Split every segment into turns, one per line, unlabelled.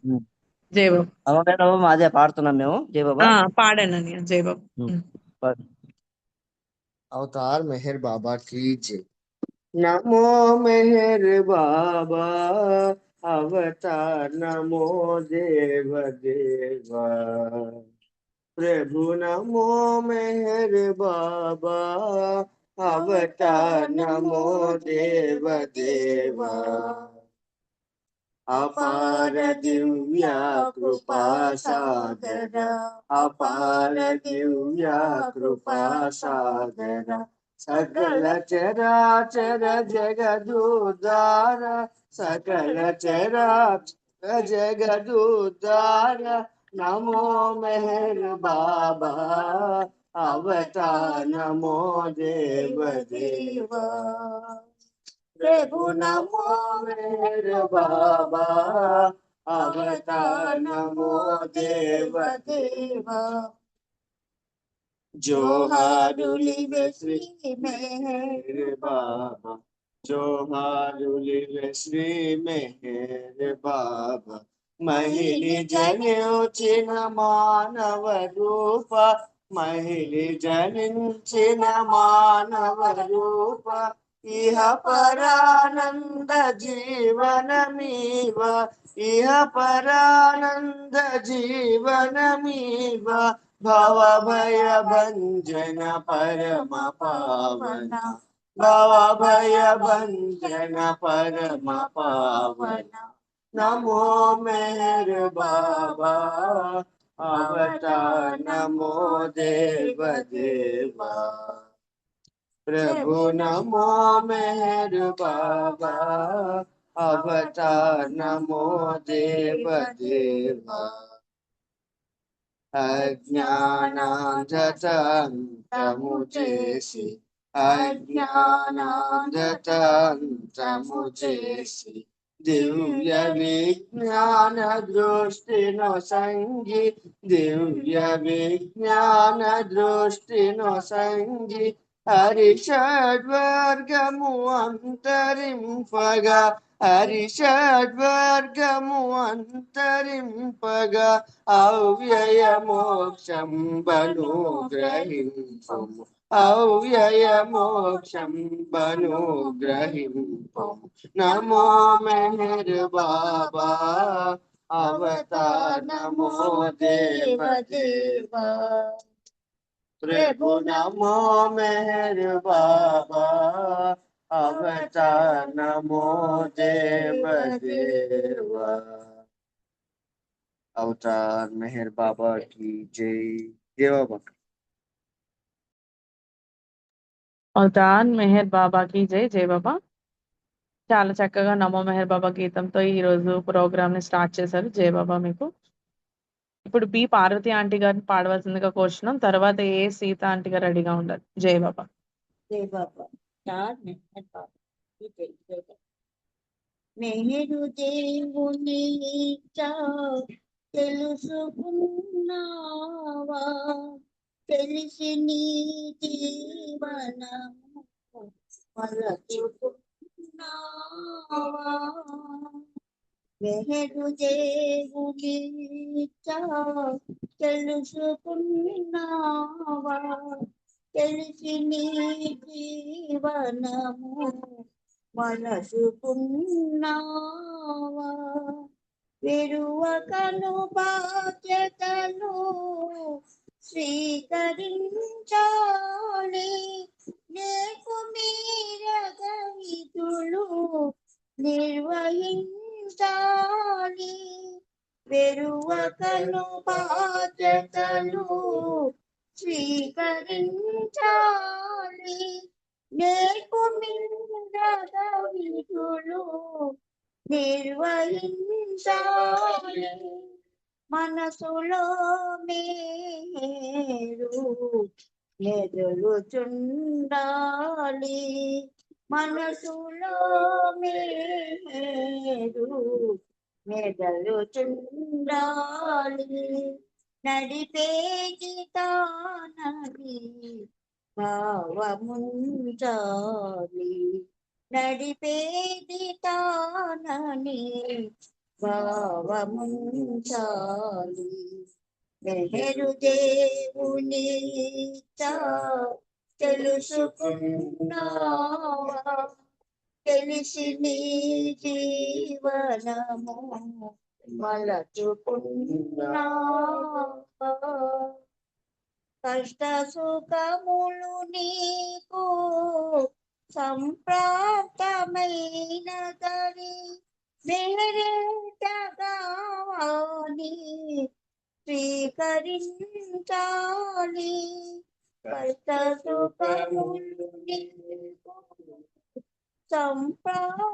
ఉమ్.
జై బాబా.
అవగాహన అదే పాడుతున్నాం మేము జై బాబా.
పాడండి అని జై బాబా.
పాడు.
अवतार मेहर बाबा की जय। नमो मेहर बाबा अवतार नमो देव देवा। प्रभु नमो मेहर बाबा अवतार नमो देव देवा। अपार दिव्या कृपा सागर, अपार दिव्या कृपा सागर। सकल चराचर जगदुद्धार, सकल चराचर जगदुद्धार। नमो मेहर बाबा अवतार नमो देव देवा। प्रभु नमो मेहर बाबा अवतार नमो देव देवा। जोहारुलिवे श्री मेहर बाबा, जोहारुलिवे श्री मेहर बाबा। महिली जनिंచిన మానవ రూప, महिली जनिंచిన మానవ రూప। इह परानंद जीवनमीव, इह परानंद जीवनमीव। भव भय भंजन परम पावन, भव भय भंजन परम पावन। नमो मेहर बाबा अवतार नमो देव देवा। प्रभु नमो मेहर बाबा अवतार नमो देव देवा। अज्ञानांधतांतము చేసి, అజ్ఞానాంధతాంతము చేసి। దివ్య విజ్ఞాన దృష్టిను సంగి, దివ్య విజ్ఞాన దృష్టిను సంగి। హరిషడ్వర్గము అంతరింపగా, హరిషడ్వర్గము అంతరింపగా। అవ్యయ మోక్షం బను గ్రహింపము, అవ్యయ మోక్షం బను గ్రహింపము। నమో మెహర్ బాబా అవతార్ నమో దేవ దేవా। प्रभु नमो मेहर बाबा अवतार नमो देव देवा। अवतार मेहर बाबा की जय। जय बाबा।
అవతార్ మెహర్ బాబాకి జై. జై బాబా. చాలా చక్కగా నమో మెహర్ బాబా గీతంతో ఈ రోజు ప్రోగ్రామ్ ని స్టార్ట్ చేశారు. జై బాబా మీకు. ఇప్పుడు బి పార్వతి ఆంటీ గారిని పాడవలసిందిగా కోరుచున్నాం. తర్వాత ఏ సీత ఆంటీ గారు రెడీగా ఉండాలి. జై బాబా.
జై బాబా. స్టార్ మెహర్ బాబా జై జై బాబా. మెహరు దేవుని ఇచ్చా తెలుసుకున్నావా, తెలిసి నీ జీవనము మరచుకున్నావా। మెహరు దేవుని ఇచ్చా తెలుసుకున్నావా, తెలిసి నీ జీవనము మనసుకున్నావా। విరువకను బాధ్యతను స్వీకరించాలి, నీకు మీరగ విధులు నిర్వహించాలి। విరువకను బాధ్యతలు స్వీకరించాలి, నీకు మీరగ విధులు నిర్వహించాలి। మనసులో మీరు మెదులుచుండాలి, మనసులో మీరు మెదలుచుండాలి। నడిపేది తానది భావముంచాలి, నడిపేది తానని భావముంచాలి. మెహరు దేవుని తెలుసుకున్నావా, తెలిసి నీ జీవనము మలచుకున్నావా. కష్ట సుఖములు నీకు సంప్రాప్తమైనదని మెహరేటగాని స్వీకరించాలి. కష్ట సుఖములు నీకు సంప్రాప్తమైనదని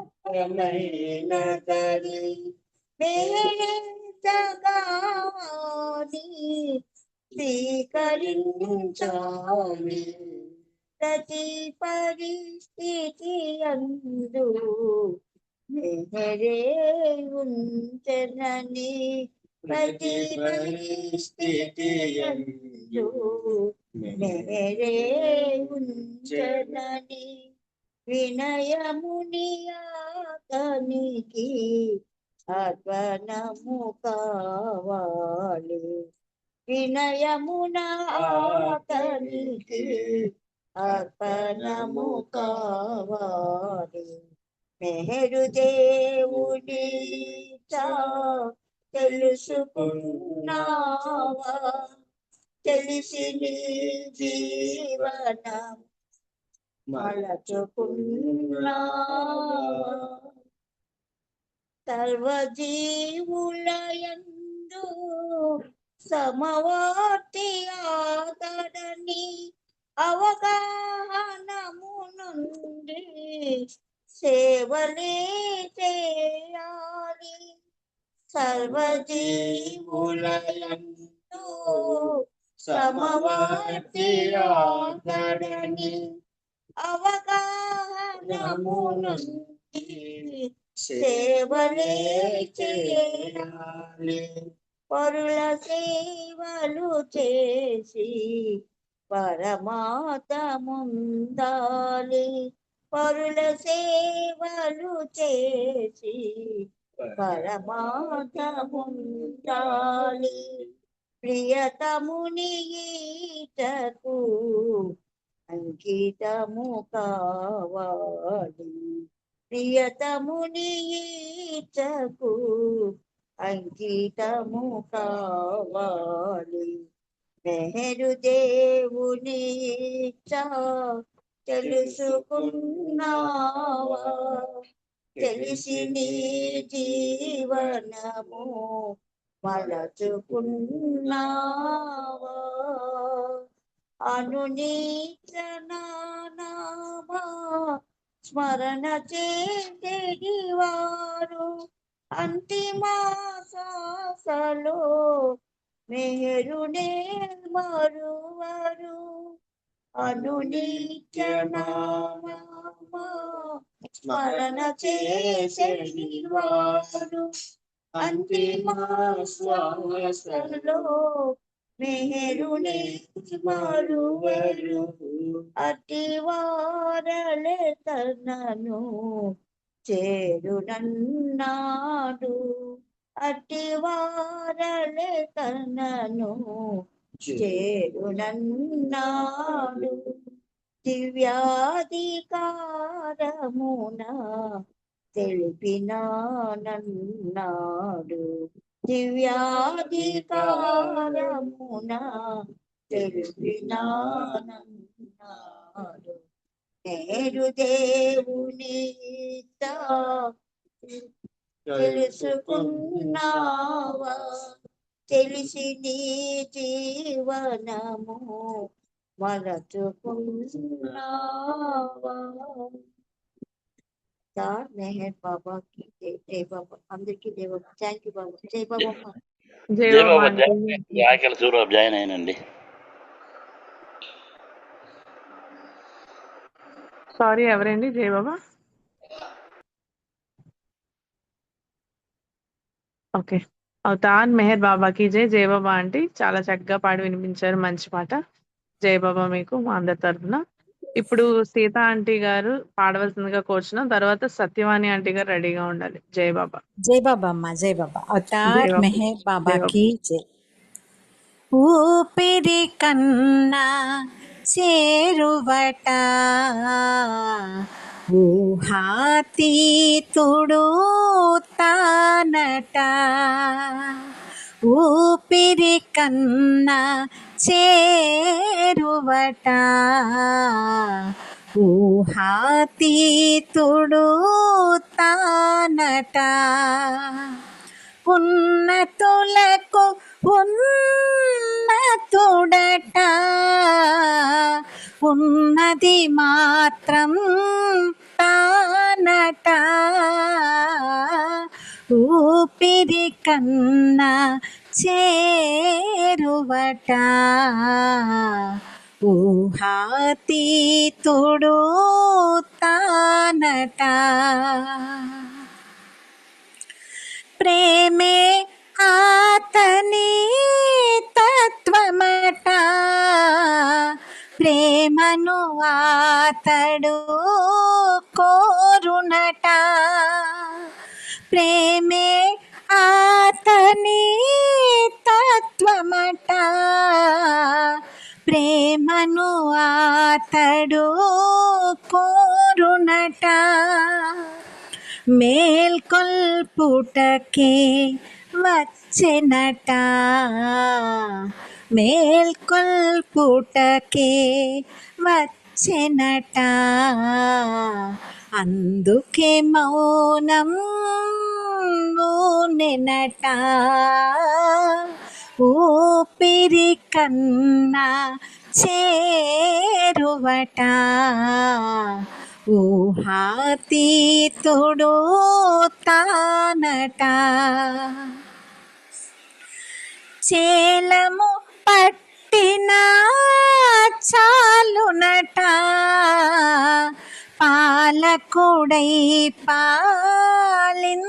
మెహరేటగాని స్వీకరించాలి. ప్రతి పరిస్థితి యందు మెహరే ఉంచెనని, ప్రతి పరిస్థితి యందు మెహరే ఉంచెనని వినయముని అతనికి అర్పణము కావాలి. వినయమున అతనికి అర్పణము కావాలి. మెహరు దేవుని తెలుసుకున్నావా, తెలిసి నీ జీవనం మలచుకున్నావా. సర్వజీవులయందు సమవర్తి ఆదరణి అవగాహనము నుండి సేవలే చేయాలి. సర్వజీవులయందు సమవర్తి ఆదరణి అవగాహనము నుండి సేవలే చేయాలి. పరుల సేవలు చేసి పరమాతముందాలి. పరుల సేవలు చేసి పరమాతముందాలి. ప్రియతముని ఈటకు అంకితము కావాలి. ప్రియతముని ఈటకు అంకితము కావాలి. మెహరు దేవుని తెలుసుకున్నావా, తెలిసి నీ జీవనము మలచుకున్నావా. అనునిత్యనామా స్మరణ చేసేటి వారు అంతిమ శ్వాసలో మెహరునే మరువరు. అనునిత్యనామా స్మరణ చేసేటి వారు అంతిమ శ్వాసలో మెహరునే మరువరు. అట్టి వారలే తనను చేరునన్నాడు. అట్టి వారలే తనను చేరునన్నాడు. దివ్యాధికారమున తెలిపినానన్నాడు. దివ్యాధికారమున తెలిపినానన్నాడు. నేరు దేవుని తెలుసుకున్నావా, తెలిసి నీ జీవనము మలచుకున్నావా. సార్ మెహర్ బాబాకి జై బాబా. అందరికీ జై బాబా. థ్యాంక్ యూ బాబా. జై బాబా.
జై
జై
బాబా
బాబా
అండి.
ఆకలి సూరబాబు జాయిన్ అయినండి.
సారీ ఎవరండి? జై బాబా. ఓకే. అవతాన్ మెహర్ బాబాకి జై. జై బాబా ఆంటీ చాలా చక్కగా పాడి వినిపించారు. మంచి పాట. జై బాబా మీకు మా అందరి తరఫున. ఇప్పుడు సీత ఆంటీ గారు పాడవలసిందిగా కోరుచున్నాం. తర్వాత సత్యవాణి ఆంటీ గారు రెడీగా ఉండాలి. జై బాబా.
జై బాబా అమ్మ, జై బాబా.
జై
అవతార్
బాబా.
మెహర్
జై
బాబాకి
బాబా.
జై. ఊపిరి కన్నా చేరువట ఊహాతీతుడు తానట. ఊపిరి కన్నా చేరువట ఊహాతీతుడు తానట. ఉన్నతులకు ఉన్నతుడట ఉన్నది మాత్రం తానట. ఊపిరి కన్నా చేరువట ఊహాతీతుడు తానట. ప్రేమే ఆతని తత్వమట ప్రేమను ఆతడు కోరునట. ప్రేమే ఆతని తత్వమట ప్రేమను ఆతడు కోరునట. మేల్కొల్పుటకే వచ్చెనట మేల్కొల్పుటకే వచ్చెనట. అందుకే మౌనం ఊనెనట. ఊపిరి కన్నా చేరువట ఊహాతీతుడు తానట. చేలము పట్టిన చాలునట పాలకుడై పాలించునట.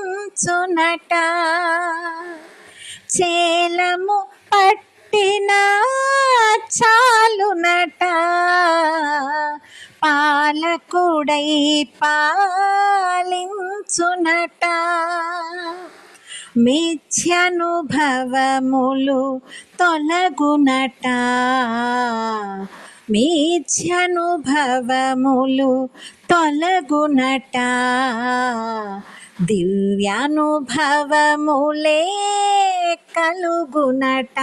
చేలము పట్టిన చాలునట పాలకుడై పాలించునట. మిథ్యానుభవములు తొలగునట మిథ్యానుభవములు తొలగునట. దివ్యానుభవములే కలుగునట.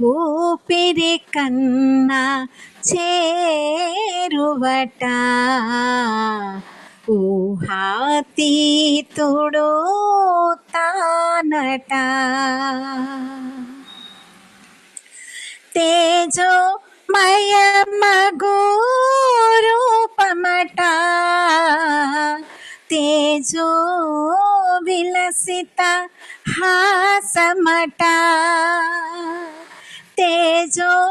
ఊపిరి కన్నా చేరువట ఊహాతీతుడు తానట. తేజోమయమగు రూపమట తేజో విలసిత హాసమట. తేజోమయమగు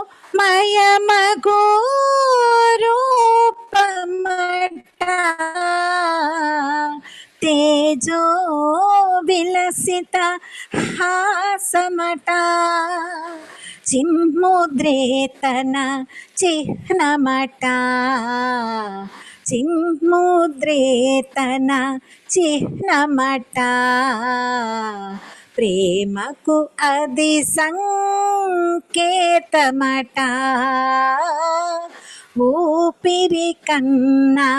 రూపమట తేజో విలసిత హాసమట. చిన్ముద్రేతన చిహ్నమట చిన్ముద్రేతన చిహ్నమట. ప్రేమకు అది సంకేతమట. ఊపిరి కన్నా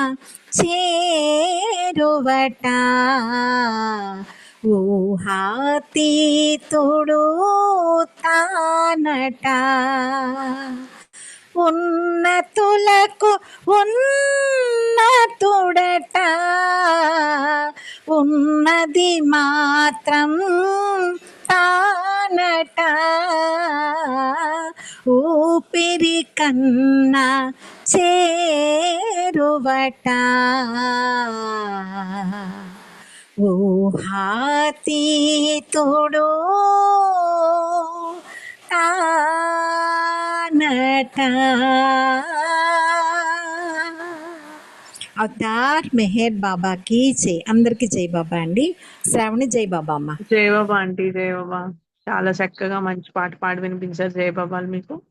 చేరువట ఊహాతీతుడు తానట. ఉన్నతులకు ఉన్నతుడట ఉన్నది మాత్రం తానట. ఊపిరి కన్నా చేరువట ఊహాతీతుడు తానట. అవతార్ మెహర్ బాబాకి జై. అందరికి జై బాబా అండి. శ్రావణి జై బాబా అమ్మ.
జై బాబా ఆంటీ. జై బాబా. చాలా చక్కగా మంచి పాట పాడి వినిపించారు. జై బాబాలు మీకు.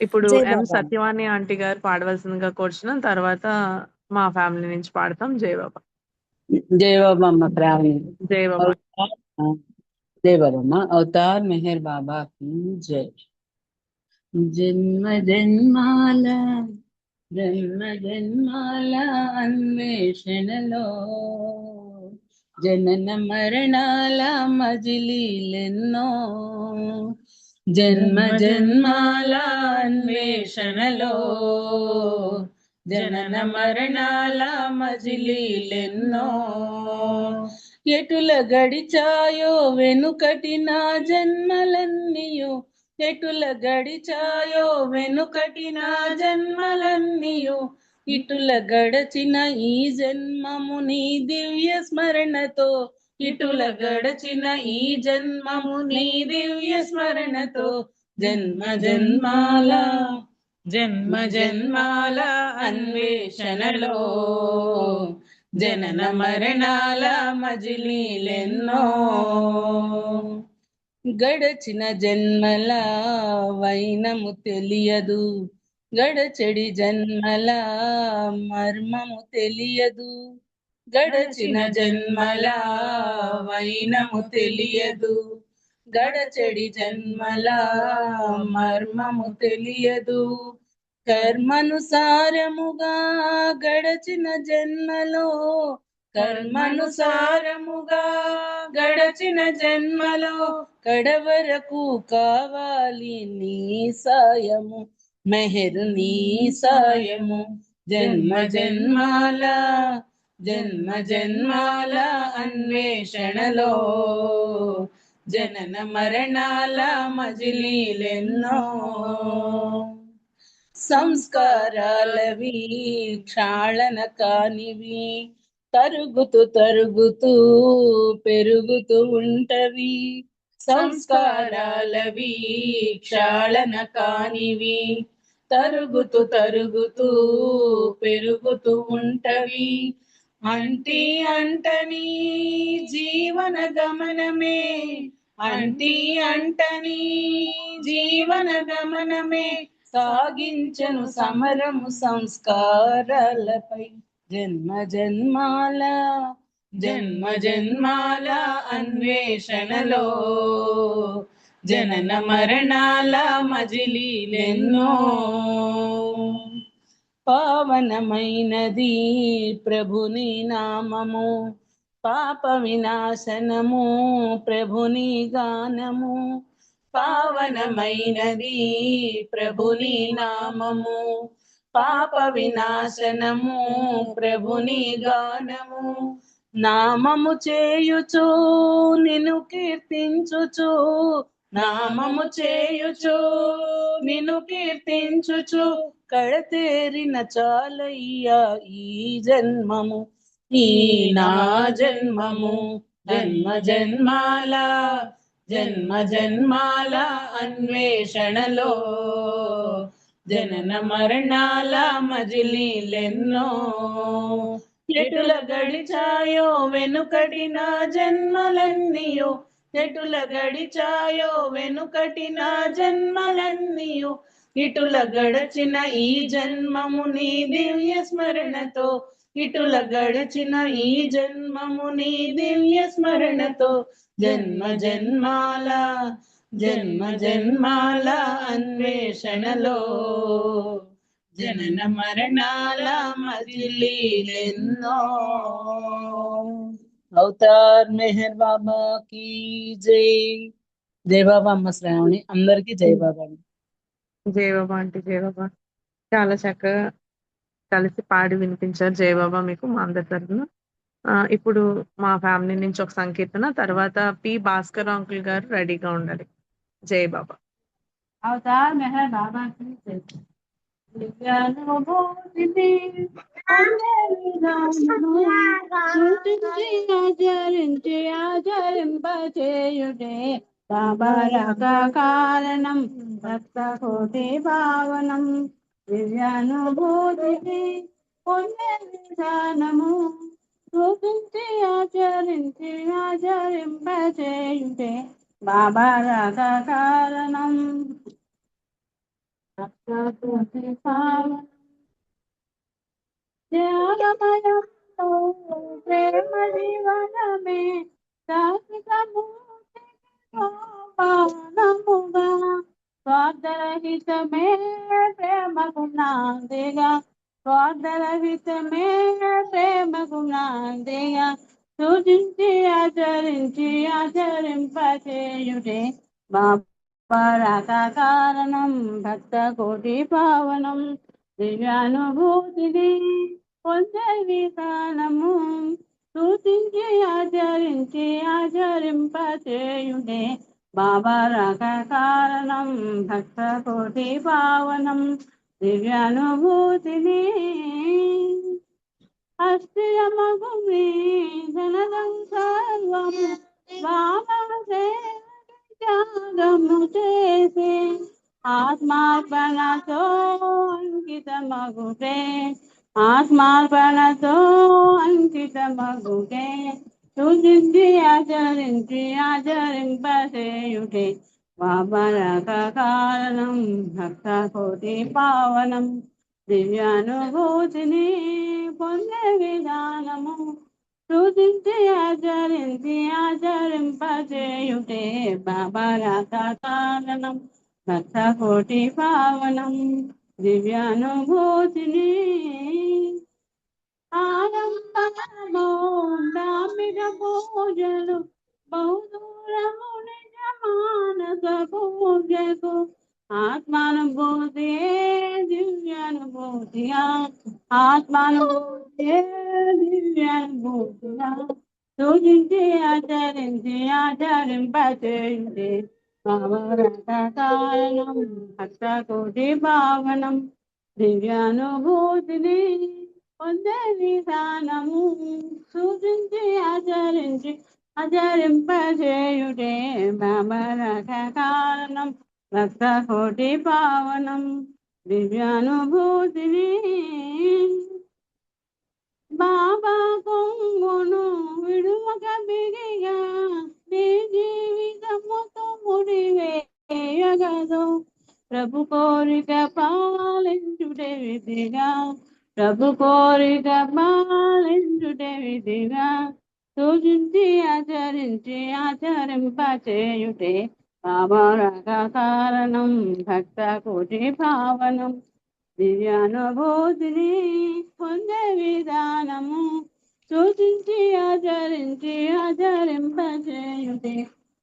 ఇప్పుడు
జై
ఎం
బాబా.
సత్యవాణి ఆంటీ గారు పాడవలసిందిగా కూర్చున్నాం. తర్వాత మా ఫ్యామిలీ నుంచి పాడతాం. జై బాబా.
जय बाबा अम्मा प्राणी
జై బాబా.
अवतार हाँ, जय बाबा अम्मा अवतार मेहर बाबा की जय। जन्म जन्माల జన్మ జన్మాల అన్వేషణలో జనన మరణాల మజిలీలెన్నో జన్మ జన్మాల అన్వేషణలో జనన మరణాల మజిలీలెన్నో ఎటుల గడిచాయో వెనుకటి నా జన్మలన్నీయో ఎటుల గడిచాయో వెనుకటి నా జన్మలన్నీయో ఇటుల గడచిన ఈ జన్మము నీ దివ్య స్మరణతో ఇటుల గడచిన ఈ జన్మము నీ దివ్య స్మరణతో జన్మ జన్మాల జన్మ జన్మాల అన్వేషణలో జనన మరణాల మజిలీలెన్నో గడచిన జన్మల వైనము తెలియదు గడచెడి జన్మల మర్మము తెలియదు గడచిన జన్మల వైనము తెలియదు గడచెడి జన్మల మర్మము తెలియదు కర్మనుసారముగా గడచిన జన్మలో కర్మనుసారముగా గడచిన జన్మలో కడవరకు కావాలి నీ సాయము మెహరు నీ సాయము జన్మ జన్మాల జన్మ జన్మాల అన్వేషణలో జనన మరణాల మజిలీలెన్నో సంస్కారాలవి క్షాళన కానివి తరుగుతూ తరుగుతూ పెరుగుతూ ఉంటవి సంస్కారాలవి క్షాళన కానివి తరుగుతూ తరుగుతూ పెరుగుతూ ఉంటవి అంటి అంటని జీవన గమనమే అంటి అంటని జీవన గమనమే సాగించను సమరము సంస్కారాలపై జన్మ జన్మాల జన్మ జన్మాల అన్వేషణలో జనన మరణాల మజిలీలెన్నో పావనమైనది ప్రభుని నామము పాప వినాశనము ప్రభుని గానము పావనమైనది ప్రభుని నామము పాప వినాశనము ప్రభుని గానము నామము చేయుచు నిన్ను కీర్తించుచు నామము చేయుచు నిన్ను కీర్తించుచు కడతేరిన చాలయ్యా ఈ జన్మము ఈ నా జన్మము జన్మ జన్మాల జన్మ జన్మాల అన్వేషణలో జనన మరణాల మజిలీలెన్నో ఎటుల గడిచాయో వెనుకటి నా జన్మలన్నీయో ఎటుల గడిచాయో వెనుకటి నా జన్మలన్నీయో ఇటుల గడచిన ఈ జన్మము నీ దివ్య స్మరణతో ఇటుల గడచిన ఈ జన్మము నీ దివ్య స్మరణతో జన్మ జన్మాల జన్మ జన్మాల అన్వేషణలో జనన మరణాల మజిలీలెన్నో అవతార్ మెహర్ బాబా की జై జై బాబా అమ్మ శ్రావణి అందరికి జై బాబా
జై బాబా అంటే జై బాబా. చాలా చక్కగా కలిసి పాడి వినిపించారు. జై బాబా మీకు మా అందరి తరఫున. ఇప్పుడు మా ఫ్యామిలీ నుంచి ఒక సంకీర్తన, తర్వాత పి భాస్కర్ అంకుల్ గారు రెడీగా ఉండాలి. జై బాబా.
अवतार मेहर बाबा की जय। दिव्यानुभूति ఆచరింపచేయుటే బాబా రక కారణం భక్త కోటి భావనం దివ్యానుభూతి పుణ్య విధానము చూపించి ఆచరింపచేయుటే బాబా రక కారణం రక్తకోటి పావనం త్యాగమయంతో ప్రేమ జీవనమే పావనముగా స్వార్థరహితమే ప్రేమకు నాందిగా స్వార్థరహితమే ప్రేమకు నాందిగా సూచించి ఆచరింపచేయుటే బాబరాక కారణం భక్త కోటి పావనం దివ్యానుభూతిని పొందే విధానము సూచించి ఆచరింపచేయుటే బాబరాక కారణం భక్త కోటి పావనం దివ్యానుభూతిని అస్థిరమగుమి ధనదం సర్వము బాబా త్యాగము చేసే ఆత్మార్పణతో అంకితమగుటే ఆత్మార్పణతో అంకితమగుటే సూచించి ఆచరింపచేయుటే బాబరక కారణం భక్త కోటి పావనం దివ్యానుభూతిని పొందే విధానము సూచించి ఆచరింపచేయుటే బాబరక కారణం భక్త కోటి పావనం దివ్యానుభూతిని ఆడంబరము డామిడ పూజలు బహుదూరము నిజ మానస పూజకు ఆత్మానుభూతి దివ్యానుభూతిగా ఆత్మానుభూతి దివ్యానుభూతిగా సూచించి ఆచరింపచేయుటే భావరత కారణం భక్త కోటి భావనం దివ్యానుభూతిని పొందే విధానము సూచించి ఆచరింపచేయుటే భావరత కారణం భక్త కోటి పావనం దివ్యానుభూతిని బాబా కొంగును విడువక బిగిగా నీ జీవితముతో ముడివేయగదు ప్రభు కోరిక పాలించుటే విధిగా ప్రభు కోరిక పాలించుటే విధిగా సూచించి ఆచరింపచేయుటే బాబరక కారణం భక్త కోటి భావనం దివ్యానుభూతిని పొందే విధానము సూచించి ఆచరింపచేయుటే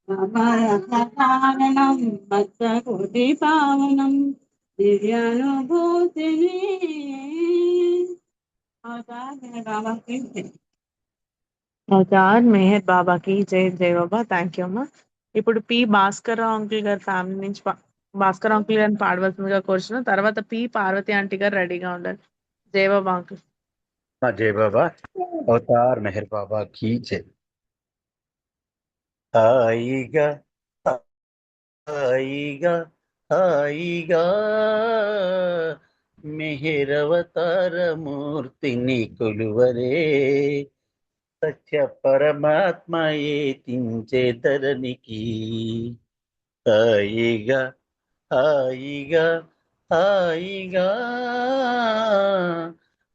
బాబరక కారణం భక్త కోటి పావనం దివ్యానుభూతిని
అవతార్ మెహర్ బాబాకి జై జై బాబా. థ్యాంక్ యూ అమ్మా. ఇప్పుడు పి భాస్కర్ అంకుల్ గారి ఫ్యామిలీ నుంచి భాస్కర్ అంకుల్ గారిని పాడవలసిందిగా కోరుచున్నాం. తర్వాత పి పార్వతి ఆంటీ గారు రెడీగా ఉండాలి. జై బాబా అంకుల్.
जय बाबा अवतार मेहर बाबा की जय। आईगा आईगा आईगा मेहर अवतार मूर्तिनि కొలువరే సత్య పరమాత్మయే తించే ధరణికి హాయిగా హాయిగా హాయిగా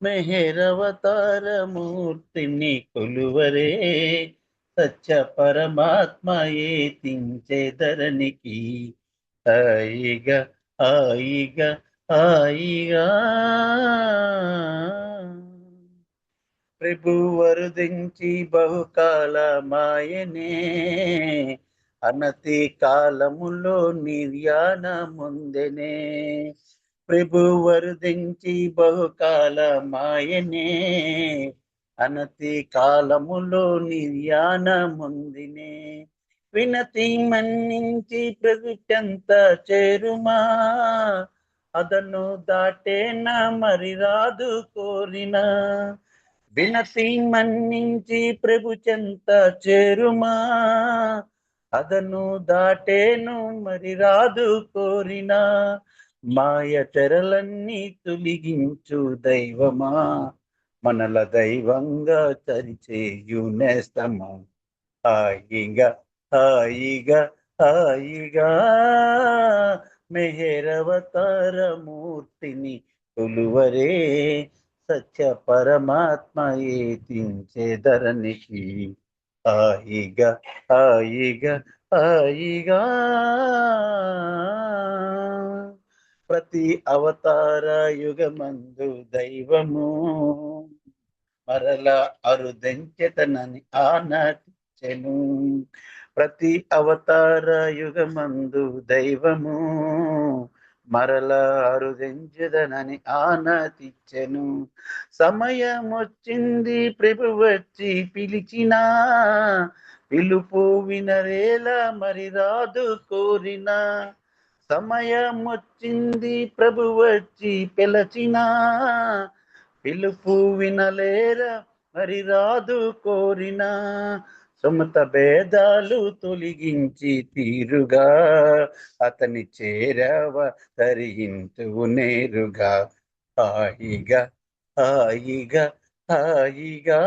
మెహరవతార మూర్తిని కొలువరే సత్య పరమాత్మయే తించే ధరణికి హాయిగా హాయిగా హాయిగా ప్రభు వరుదించి బహుకాలమాయనే అనతి కాలములో నిర్యాణముందెనే ప్రభు వరుదించి బహుకాలమాయనే అనతి కాలములో నిర్యాణముందినే వినతి మన్నించి ప్రభుత్వంత చేరుమా అదను దాటేనా మరి రాదు కోరినా వినతి మన్నించి ప్రభు చెంత చేరుమా అదను దాటేను మరి రాదు కోరినా మాయ తెరలన్నీ తొలగించు దైవమా మనల దైవంగా చరిచేయు నేస్తమా హాయిగా హాయిగా హాయిగా
మెహరవతార మూర్తిని కొలువరే సత్య పరమాత్మయే తించెదరనికి హాయిగా హాయిగా హాయిగా ప్రతి అవతార యుగమందు దైవము మరల అరుదెంచెతనని ఆనాటించెను ప్రతి అవతార యుగమందు దైవము మరల అరుదెంచెదనని ఆనాతిచ్చెను సమయం వచ్చింది ప్రభు వచ్చి పిలిచినా పిలుపు వినరేలా మరి రాదు కోరినా సమయం వచ్చింది ప్రభు వచ్చి పిలచినా పిలుపు వినలేరా మరి రాదు కోరినా సుమత భేదాలు తొలగించి తీరుగా అతని చేరవ తరింతువు నేరుగా హాయిగా హాయిగా హాయిగా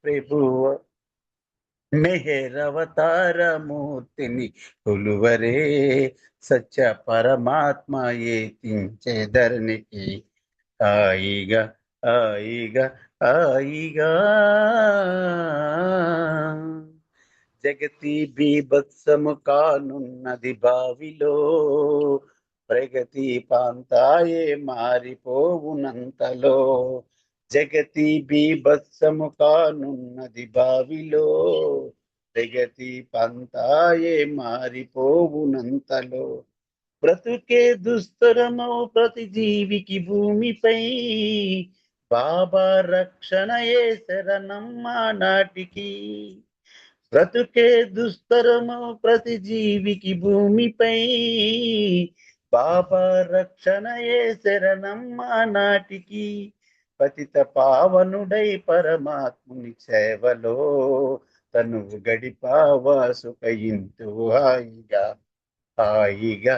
ప్రభువ మెహరవతార మూర్తిని కొలువరే సత్య పరమాత్మయే తించెదరనికి హాయిగా హాయిగా హాయిగా జగతి బీభత్సము కానున్నది బావిలో ప్రగతి పాంతాయే మారిపోవునంతలో జగతి బీభత్సము కానున్నది బావిలో ప్రగతి పంతాయే మారిపోవునంతలో బ్రతుకే దుస్తరమౌ ప్రతి జీవికి భూమిపై బాబా రక్షణయే శరణమ్మా నాటికి బ్రతుకే దుస్తరమౌ ప్రతి జీవికి భూమిపై బాబా రక్షణయే శరణమ్మా నాటికి పతిత పావనుడై పరమాత్ముని సేవలో తను గడిపావా సుఖయింతు హాయిగా హాయిగా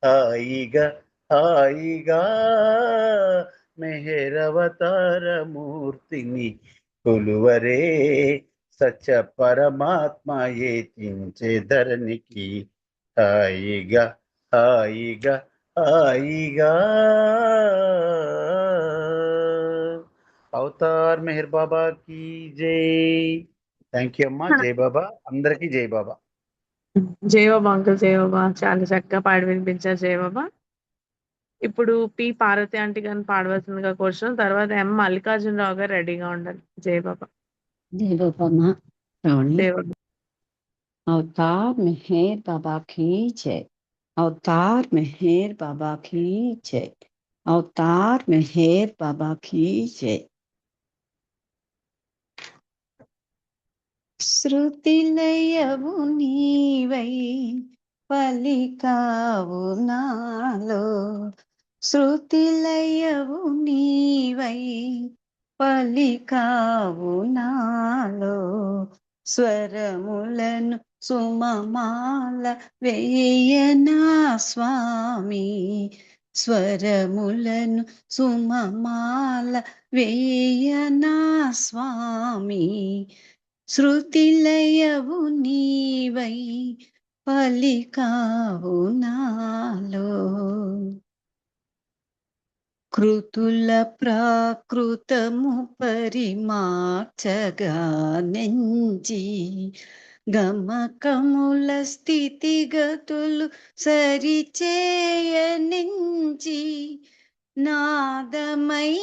హాయిగా హాయిగా మెహరవతార మూర్తిని కొలువరే సత్య పరమాత్మయే తించెదరనికి హాయిగా హాయిగా హాయిగా అవతార్ మెహర్ బాబా की जय థ్యాంక్ యూ అమ్మా జై బాబా అందరికీ జై బాబా
జై బాబా అంకుల్ జై బాబా చాలా చక్కగా పాడి వినిపించారు జై బాబా ఇప్పుడు పి పార్వతి ఆంటీ గారిని పాడవలసిందిగా కోరుచున్నాం తర్వాత ఎం మల్లికార్జునరావు గారు రెడీగా ఉండాలి జై బాబా
జై బాబా శ్రావణి
జై బాబా
अवतार मेहर बाबा की जय अवतार मेहर बाबा की जय अवतार मेहर बाबा की जय శృతిలయవు నీవై పలికావు నాలో శృతిలయవు నీవై పలికావు నాలో స్వరములను సుమమాల వేయనా స్వామి స్వరములను సుమమాల వేయనా స్వామి శృతిలయవు నీవై పలికావు నాలో కృతుల ప్రాకృతము పరిమార్చగా నెంచి గమకముల స్థితిగతులు సరిచేయనించి నాదమై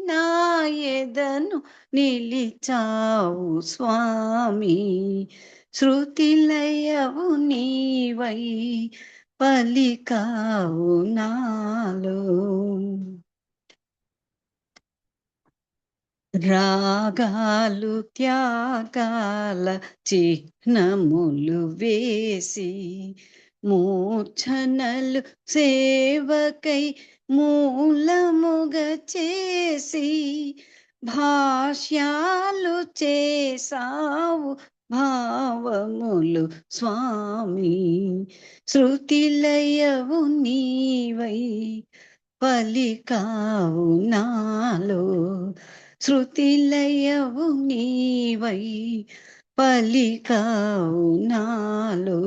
నాయదను నిలిచావు స్వామి శృతిలయవు నీవై పలికావు నాలో రాగాలు త్యాగాల చిహ్నములు వేసి మూర్ఛనలు సేవకై మూలముగా చేసి భాష్యాలు చేసావు భావములు స్వామి శృతిలయవు నీవై పలికావు నాలో శృతిలయవు నీవై పలికావు నాలో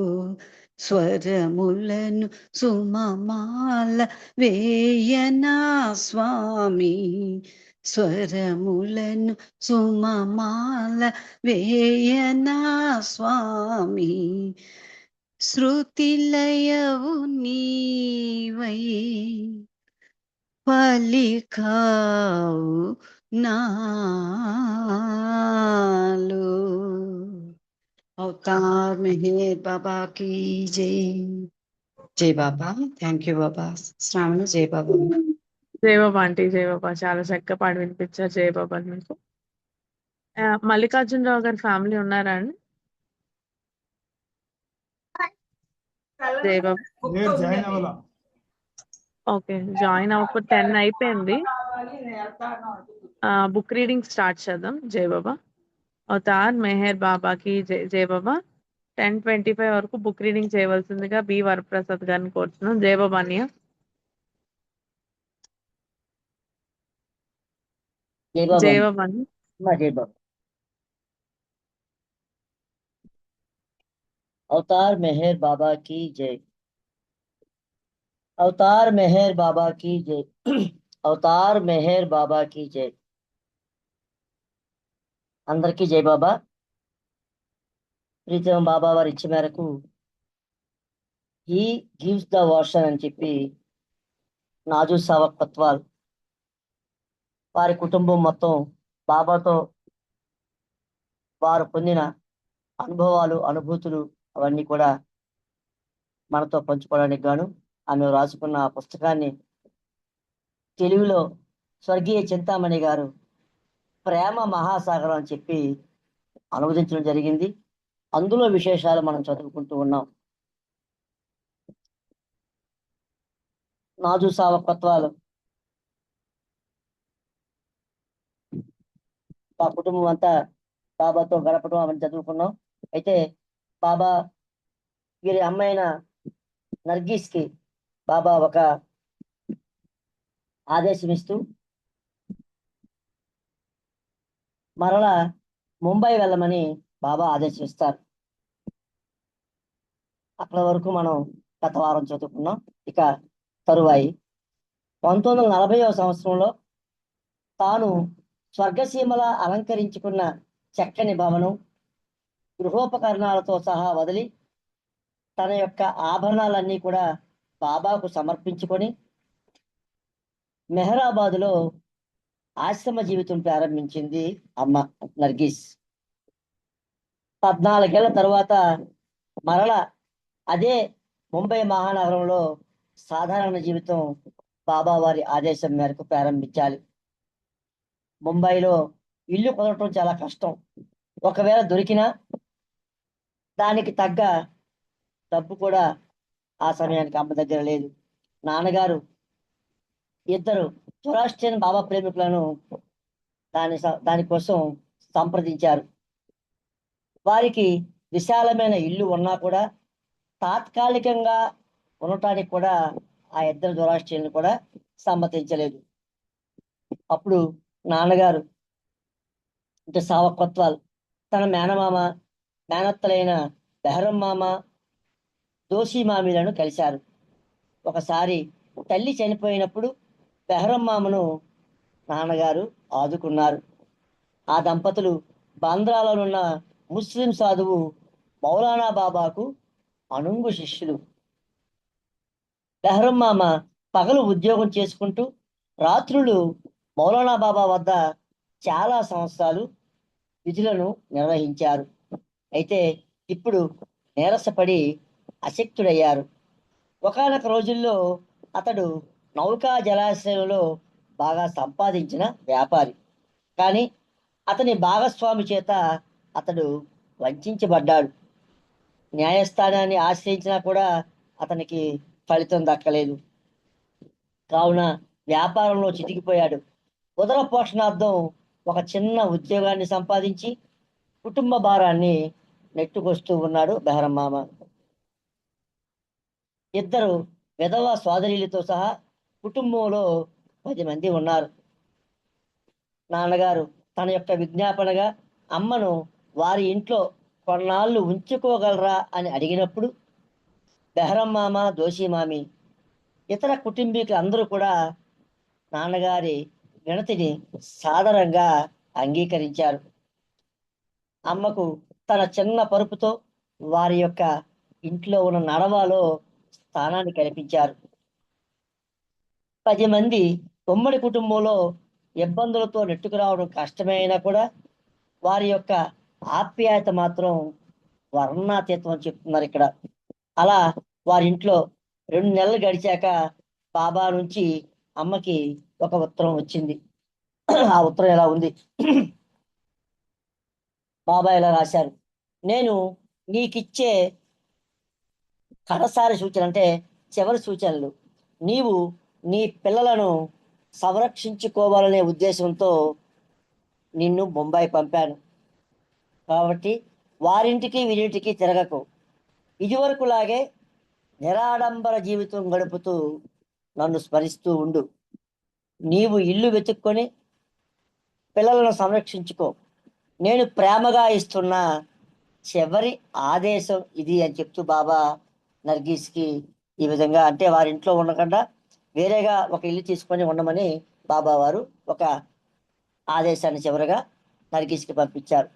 స్వరములను సుమమాల వేయనా స్వామి, స్వరములను సుమమాల వేయనా స్వామి, శృతిలయవు నీవై పలికావు నాలో. అవతార్ మెహర్ బాబా की జై. జై బాబా. థ్యాంక్ యూ బాబా. శ్రావణ జై బాబా.
జై బాబా ఆంటీ, జై బాబా. చాలా చక్కగా పాడి వినిపించారు జై బాబా మీకు. మల్లికార్జునరావు గారి ఫ్యామిలీ ఉన్నారా అండి? జై బాబా. ఓకే, జాయిన్ అవ్వకపోతే 10 అయిపోయింది. బుక్ రీడింగ్ స్టార్ట్ చేద్దాం. జై బాబా. అవతార్ మెహర్ బాబాకి జై. జై బాబా. 10:25 వరకు బుక్ రీడింగ్ చేయవలసిందిగా బి వరప్రసాద్ గారిని కోరుతున్నాం. జై బాబా అన్నయ్య.
జై బాబా.
జై బాబా అన్నయ్య.
జై బాబా. अवतार मेहर बाबा की जय। अवतार मेहर बाबा की जय। अवतार मेहर बाबा की जय। అందరికీ జై బాబా. ప్రీతం బాబా వారి ఇచ్చ మేరకు హీ గివ్స్ ద వర్షన్ అని చెప్పి నాజు సావక్ పత్వాల్ వారి కుటుంబం మొత్తం బాబాతో వారు పొందిన అనుభవాలు, అనుభూతులు అవన్నీ కూడా మనతో పంచుకోవడానికి గాను ఆమె రాసుకున్న ఆ పుస్తకాన్ని తెలుగులో స్వర్గీయ చింతామణి గారు ప్రేమ మహాసాగరం అని చెప్పి అనువదించడం జరిగింది. అందులో విశేషాలు మనం చదువుకుంటూ ఉన్నాం. నాజు సావక్ పత్వాలు మా కుటుంబం అంతా బాబాతో గడపడం అవన్నీ చదువుకున్నాం. అయితే బాబా వీరి అమ్మాయిన నర్గీస్ కి బాబా ఒక ఆదేశం ఇస్తూ మరలా ముంబై వెళ్ళమని బాబా ఆదేశిస్తారు. అక్కడ వరకు మనం గత వారం చదువుకున్నాం. ఇక తరువాయి 1940వ సంవత్సరంలో తాను స్వర్గసీమలా అలంకరించుకున్న చక్కని భవనం, గృహోపకరణాలతో సహా వదిలి తన యొక్క ఆభరణాలన్నీ కూడా బాబాకు సమర్పించుకొని మెహరాబాదులో ఆశ్రమ జీవితం ప్రారంభించింది అమ్మ నర్గీస్. 14 ఏళ్ల తరువాత మరల అదే ముంబై మహానగరంలో సాధారణ జీవితం బాబా వారి ఆదేశం మేరకు ప్రారంభించాలి. ముంబైలో ఇల్లు కుదరటం చాలా కష్టం. ఒకవేళ దొరికినా దానికి తగ్గ డబ్బు కూడా ఆ సమయానికి అమ్మ దగ్గర లేదు. నాన్నగారు ఇద్దరు జొరాస్ట్రియన్ బాబా ప్రేమికులను దానికోసం సంప్రదించారు. వారికి విశాలమైన ఇల్లు ఉన్నా కూడా తాత్కాలికంగా ఉండటానికి కూడా ఆ ఇద్దరు జొరాస్ట్రియన్లు కూడా సమ్మతించలేదు. అప్పుడు నాన్నగారు అంటే సావక్ పత్వాల్ తన మేనమామ, మేనత్తలైన బెహరం మామ, దోషి మామిలను కలిశారు. ఒకసారి తల్లి చనిపోయినప్పుడు బెహరం మామను నాన్నగారు ఆదుకున్నారు. ఆ దంపతులు బాంద్రాలోనున్న ముస్లిం సాధువు మౌలానా బాబాకు అనుంగు శిష్యులు. బెహరం మామ పగలు ఉద్యోగం చేసుకుంటూ రాత్రులు మౌలానా బాబా వద్ద చాలా సంవత్సరాలు విధులను నిర్వహించారు. అయితే ఇప్పుడు నీరసపడి అశక్తుడయ్యారు. ఒకానొక రోజుల్లో అతడు నౌకా జలాశయంలో బాగా సంపాదించిన వ్యాపారి. కానీ అతని భాగస్వామి చేత అతడు వంచబడ్డాడు. న్యాయస్థానాన్ని ఆశ్రయించినా కూడా అతనికి ఫలితం దక్కలేదు. కావున వ్యాపారంలో చితికిపోయాడు. ఉదర పోషణార్థం ఒక చిన్న ఉద్యోగాన్ని సంపాదించి కుటుంబ భారాన్ని నెట్టుకొస్తూ ఉన్నాడు బెహరం మామ. ఇద్దరు విధవ సోదరీలతో సహా కుటుంబంలో 10 మంది ఉన్నారు. నాన్నగారు తన యొక్క విజ్ఞాపనగా అమ్మను వారి ఇంట్లో కొన్నాళ్ళు ఉంచుకోగలరా అని అడిగినప్పుడు బెహరం మామ, దోషి మామి, ఇతర కుటుంబీకులు అందరూ కూడా నాన్నగారి వినతిని సాదరంగా అంగీకరించారు. అమ్మకు తన చిన్న పరుపుతో వారి యొక్క ఇంట్లో ఉన్న నడవలో స్థానాన్ని కల్పించారు. 10 మంది ఉమ్మడి కుటుంబంలో ఇబ్బందులతో నెట్టుకురావడం కష్టమే అయినా కూడా వారి యొక్క ఆప్యాయత మాత్రం వర్ణాతీతం అని చెప్తున్నారు ఇక్కడ. అలా వారి ఇంట్లో 2 నెలలు గడిచాక బాబా నుంచి అమ్మకి ఒక ఉత్తరం వచ్చింది. ఆ ఉత్తరం ఎలా ఉంది? బాబా ఇలా రాశారు: నేను నీకిచ్చే కడసారి సూచన అంటే చివరి సూచనలు. నీవు నీ పిల్లలను సంరక్షించుకోవాలనే ఉద్దేశంతో నిన్ను బొంబాయి పంపాను. కాబట్టి వారింటికి వీరింటికి తిరగకు. ఇదివరకులాగే నిరాడంబర జీవితం గడుపుతూ నన్ను స్మరిస్తూ ఉండు. నీవు ఇల్లు వెతుక్కొని పిల్లలను సంరక్షించుకో. నేను ప్రేమగా ఇస్తున్న చివరి ఆదేశం ఇది అని చెప్తూ బాబా నర్గీస్కి ఈ విధంగా, అంటే వారి ఇంట్లో ఉండకుండా వేరేగా ఒక ఇల్లు తీసుకొని ఉండమని బాబా వారు ఒక ఆదేశాన్ని చివరిగా నర్గీస్కి పంపించారు.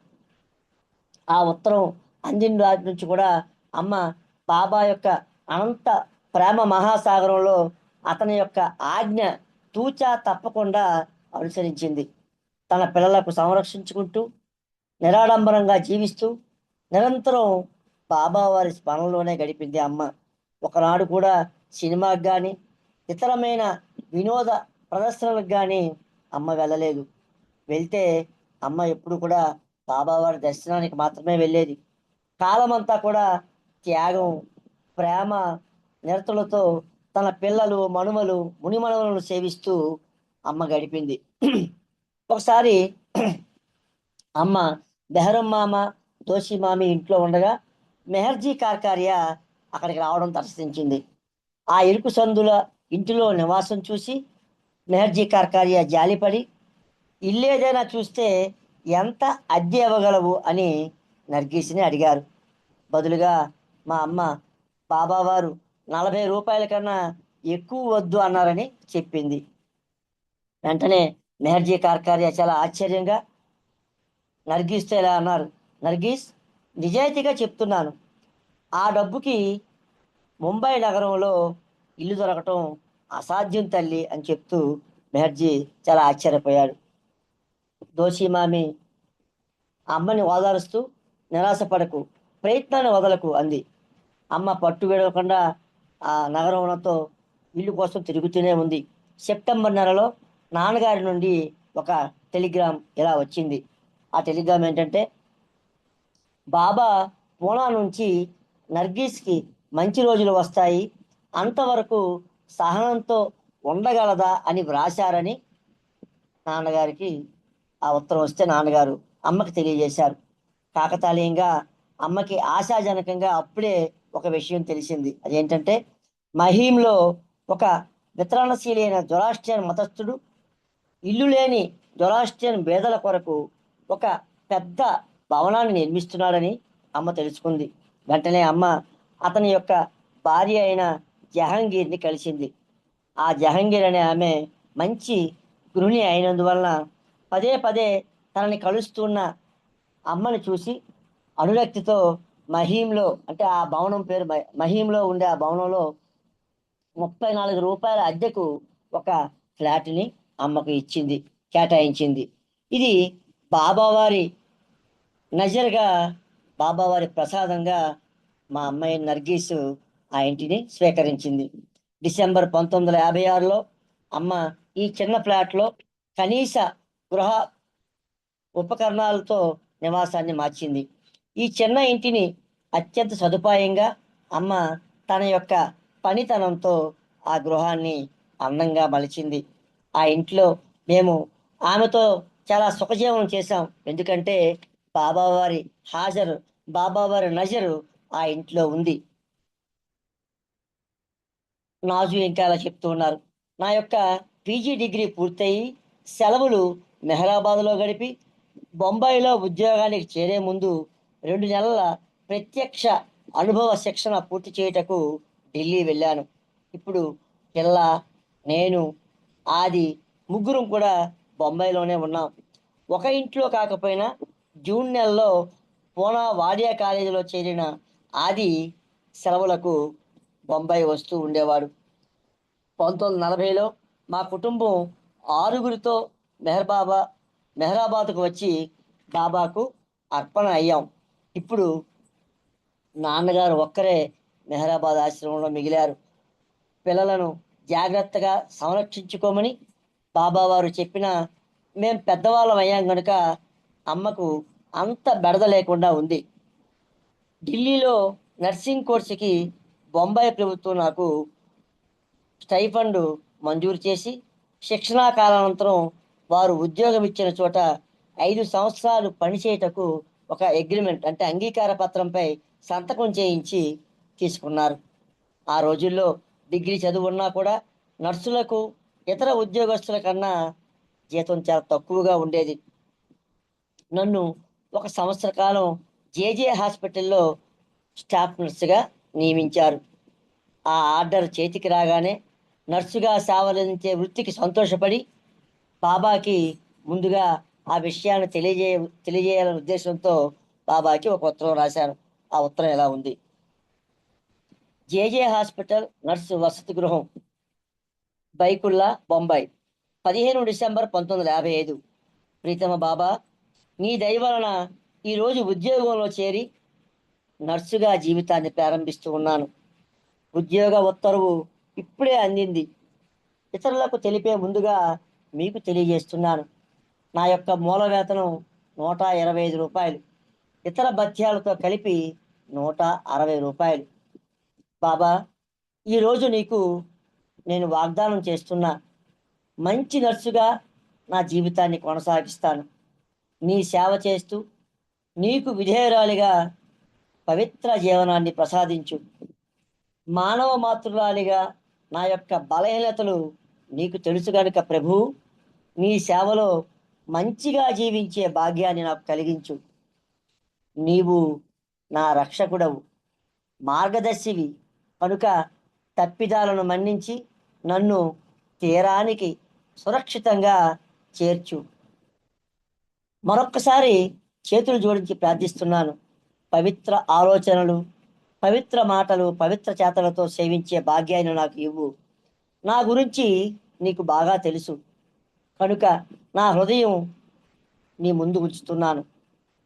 ఆ ఉత్తరం అందిన రాజు నుంచి కూడా అమ్మ బాబా యొక్క అనంత ప్రేమ మహాసాగరంలో అతని యొక్క ఆజ్ఞ తూచా తప్పకుండా అనుసరించింది. తన పిల్లలకు సంరక్షించుకుంటూ నిరాడంబరంగా జీవిస్తూ నిరంతరం బాబావారి స్మరణలోనే గడిపింది అమ్మ. ఒకనాడు కూడా సినిమాకి కానీ ఇతరమైన వినోద ప్రదర్శనలకు కానీ అమ్మ వెళ్ళలేదు. వెళ్తే అమ్మ ఎప్పుడు కూడా బాబావారి దర్శనానికి మాత్రమే వెళ్ళేది. కాలమంతా కూడా త్యాగం, ప్రేమ నిరతులతో తన పిల్లలు, మనుమలు, మునిమనుమలను సేవిస్తూ అమ్మ గడిపింది. ఒకసారి అమ్మ బెహరం మామ, దోషి మామి ఇంట్లో ఉండగా మెహర్జీ కార్కారియా అక్కడికి రావడం దర్శించింది. ఆ ఇరుకు సందుల ఇంటిలో నివాసం చూసి మెహర్జీ కార్కారియా జాలిపడి, ఇల్లేదైనా చూస్తే ఎంత అద్దె ఇవ్వగలవు అని నర్గీస్ని అడిగారు. బదులుగా మా అమ్మ బాబావారు 40 రూపాయల కన్నా ఎక్కువ వద్దు అన్నారని చెప్పింది. వెంటనే మెహర్జీ కార్కారియా చాలా ఆశ్చర్యంగా నర్గీస్తో ఇలా అన్నారు: నర్గీస్, నిజాయితీగా చెప్తున్నాను, ఆ డబ్బుకి ముంబై నగరంలో ఇల్లు దొరకటం అసాధ్యం తల్లి అని చెప్తూ మెహర్జీ చాలా ఆశ్చర్యపోయాడు. దోషి మామి అమ్మని ఓదారుస్తూ, నిరాశపడకు, ప్రయత్నాన్ని వదలకు అంది. అమ్మ పట్టు విడవకుండా ఆ నగరంతో ఇల్లు కోసం తిరుగుతూనే ఉంది. సెప్టెంబర్ నెలలో నాన్నగారి నుండి ఒక టెలిగ్రామ్ ఇలా వచ్చింది. ఆ టెలిగ్రామ్ ఏంటంటే, బాబా పూనా నుంచి నర్గీస్కి మంచి రోజులు వస్తాయి, అంతవరకు సహనంతో ఉండగలదా అని వ్రాశారని నాన్నగారికి ఆ ఉత్తరం వస్తే నాన్నగారు అమ్మకి తెలియజేశారు. కాకతాళీయంగా అమ్మకి ఆశాజనకంగా అప్పుడే ఒక విషయం తెలిసింది. అదేంటంటే, మహీంలో ఒక వితరణశీలైన జొరాస్ట్రియన్ మతస్థుడు ఇల్లు లేని జొరాస్ట్రియన్ పేదల కొరకు ఒక పెద్ద భవనాన్ని నిర్మిస్తున్నాడని అమ్మ తెలుసుకుంది. వెంటనే అమ్మ అతని యొక్క భార్య అయిన జహాంగీర్ని కలిసింది. ఆ జహాంగీర్ అనే ఆమె మంచి గృహిణి అయినందువలన పదే పదే తనని కలుస్తున్న అమ్మని చూసి అనురక్తితో మహీంలో, అంటే ఆ భవనం పేరు మహీంలో ఉండే ఆ భవనంలో 34 రూపాయల అద్దెకు ఒక ఫ్లాట్ని అమ్మకు ఇచ్చింది, కేటాయించింది. ఇది బాబావారి నజర్గా, బాబావారి ప్రసాదంగా మా అమ్మాయి నర్గీసు ఆ ఇంటిని స్వీకరించింది. డిసెంబర్ 1956లో అమ్మ ఈ చిన్న ఫ్లాట్లో కనీస గృహ ఉపకరణాలతో నివాసాన్ని మార్చింది. ఈ చిన్న ఇంటిని అత్యంత సదుపాయంగా అమ్మ తన యొక్క పనితనంతో ఆ గృహాన్ని అందంగా మలిచింది. ఆ ఇంట్లో మేము ఆమెతో చాలా సుఖజీవనం చేశాం. ఎందుకంటే బాబావారి హాజరు, బాబావారి నజరు ఆ ఇంట్లో ఉంది. నాజు ఇంకా అలా చెప్తూ ఉన్నారు: నా యొక్క పీజీ డిగ్రీ పూర్తయి సెలవులు మెహరాబాద్లో గడిపి బొంబాయిలో ఉద్యోగానికి చేరే ముందు 2 నెలల ప్రత్యక్ష అనుభవ శిక్షణ పూర్తి చేయుటకు ఢిల్లీ వెళ్ళాను. ఇప్పుడు పిల్ల, నేను, ఆది ముగ్గురం కూడా బొంబాయిలోనే ఉన్నాం. ఒక ఇంట్లో కాకపోయినా జూన్ నెలలో పూనా వాడియా కాలేజీలో చేరిన ఆది సెలవులకు బొంబాయి వస్తూ ఉండేవాడు. 1940లో మా కుటుంబం 6గురితో మెహరాబాద్కు వచ్చి బాబాకు అర్పణ అయ్యాం. ఇప్పుడు నాన్నగారు ఒక్కరే మెహరాబాద్ ఆశ్రమంలో మిగిలారు. పిల్లలను జాగ్రత్తగా సంరక్షించుకోమని బాబావారు చెప్పినా మేం పెద్దవాళ్ళం అయ్యాం కనుక అమ్మకు అంత బెడద లేకుండా ఉంది. ఢిల్లీలో నర్సింగ్ కోర్సుకి బొంబాయి ప్రభుత్వం నాకు స్టైఫండ్ మంజూరు చేసి శిక్షణా కాలానంతరం వారు ఉద్యోగం ఇచ్చిన చోట 5 సంవత్సరాలు పనిచేయటకు ఒక అగ్రిమెంట్ అంటే అంగీకార పత్రంపై సంతకం చేయించి తీసుకున్నారు. ఆ రోజుల్లో డిగ్రీ చదువున్నా కూడా నర్సులకు ఇతర ఉద్యోగస్తుల కన్నా జీతం చాలా తక్కువగా ఉండేది. నన్ను 1 సంవత్సర కాలం జేజే హాస్పిటల్లో స్టాఫ్ నర్సుగా నియమించారు. ఆ ఆర్డర్ చేతికి రాగానే నర్సుగా సేవలందించే వృత్తికి సంతోషపడి బాబాకి ముందుగా ఆ విషయాన్ని తెలియజేయాలనే ఉద్దేశంతో బాబాకి ఒక ఉత్తరం రాశాను. ఆ ఉత్తరం ఎలా ఉంది: జేజే హాస్పిటల్ నర్సు వసతి గృహం, బైకుల్లా, బొంబాయి, 15 డిసెంబర్ 1955. ప్రీతమ బాబా, నీ దయ వలన ఈరోజు ఉద్యోగంలో చేరి నర్సుగా జీవితాన్ని ప్రారంభిస్తూ ఉన్నాను. ఉద్యోగ ఉత్తర్వు ఇప్పుడే అందింది. ఇతరులకు తెలిపే ముందుగా మీకు తెలియజేస్తున్నాను. నా యొక్క మూల వేతనం 125 రూపాయలు, ఇతర భత్యాలతో కలిపి 160 రూపాయలు. బాబా, ఈరోజు నీకు నేను వాగ్దానం చేస్తున్నా, మంచి నర్సుగా నా జీవితాన్ని కొనసాగిస్తాను. నీ సేవ చేస్తూ నీకు విధేయురాలిగా పవిత్ర జీవనాన్ని ప్రసాదించు. మానవ మాతృరాలిగా నా యొక్క బలహీనతలు నీకు తెలుసు కనుక ప్రభు, నీ సేవలో మంచిగా జీవించే భాగ్యాన్ని నాకు కలిగించు. నీవు నా రక్షకుడవు, మార్గదర్శివి కనుక తప్పిదాలను మన్నించి నన్ను తీరానికి సురక్షితంగా చేర్చు. మరొక్కసారి చేతులు జోడించి ప్రార్థిస్తున్నాను. పవిత్ర ఆలోచనలు, పవిత్ర మాటలు, పవిత్ర చేతలతో సేవించే భాగ్యాన్ని నాకు ఇవ్వు. నా గురించి నీకు బాగా తెలుసు కనుక నా హృదయం నీ ముందు ఉంచుతున్నాను.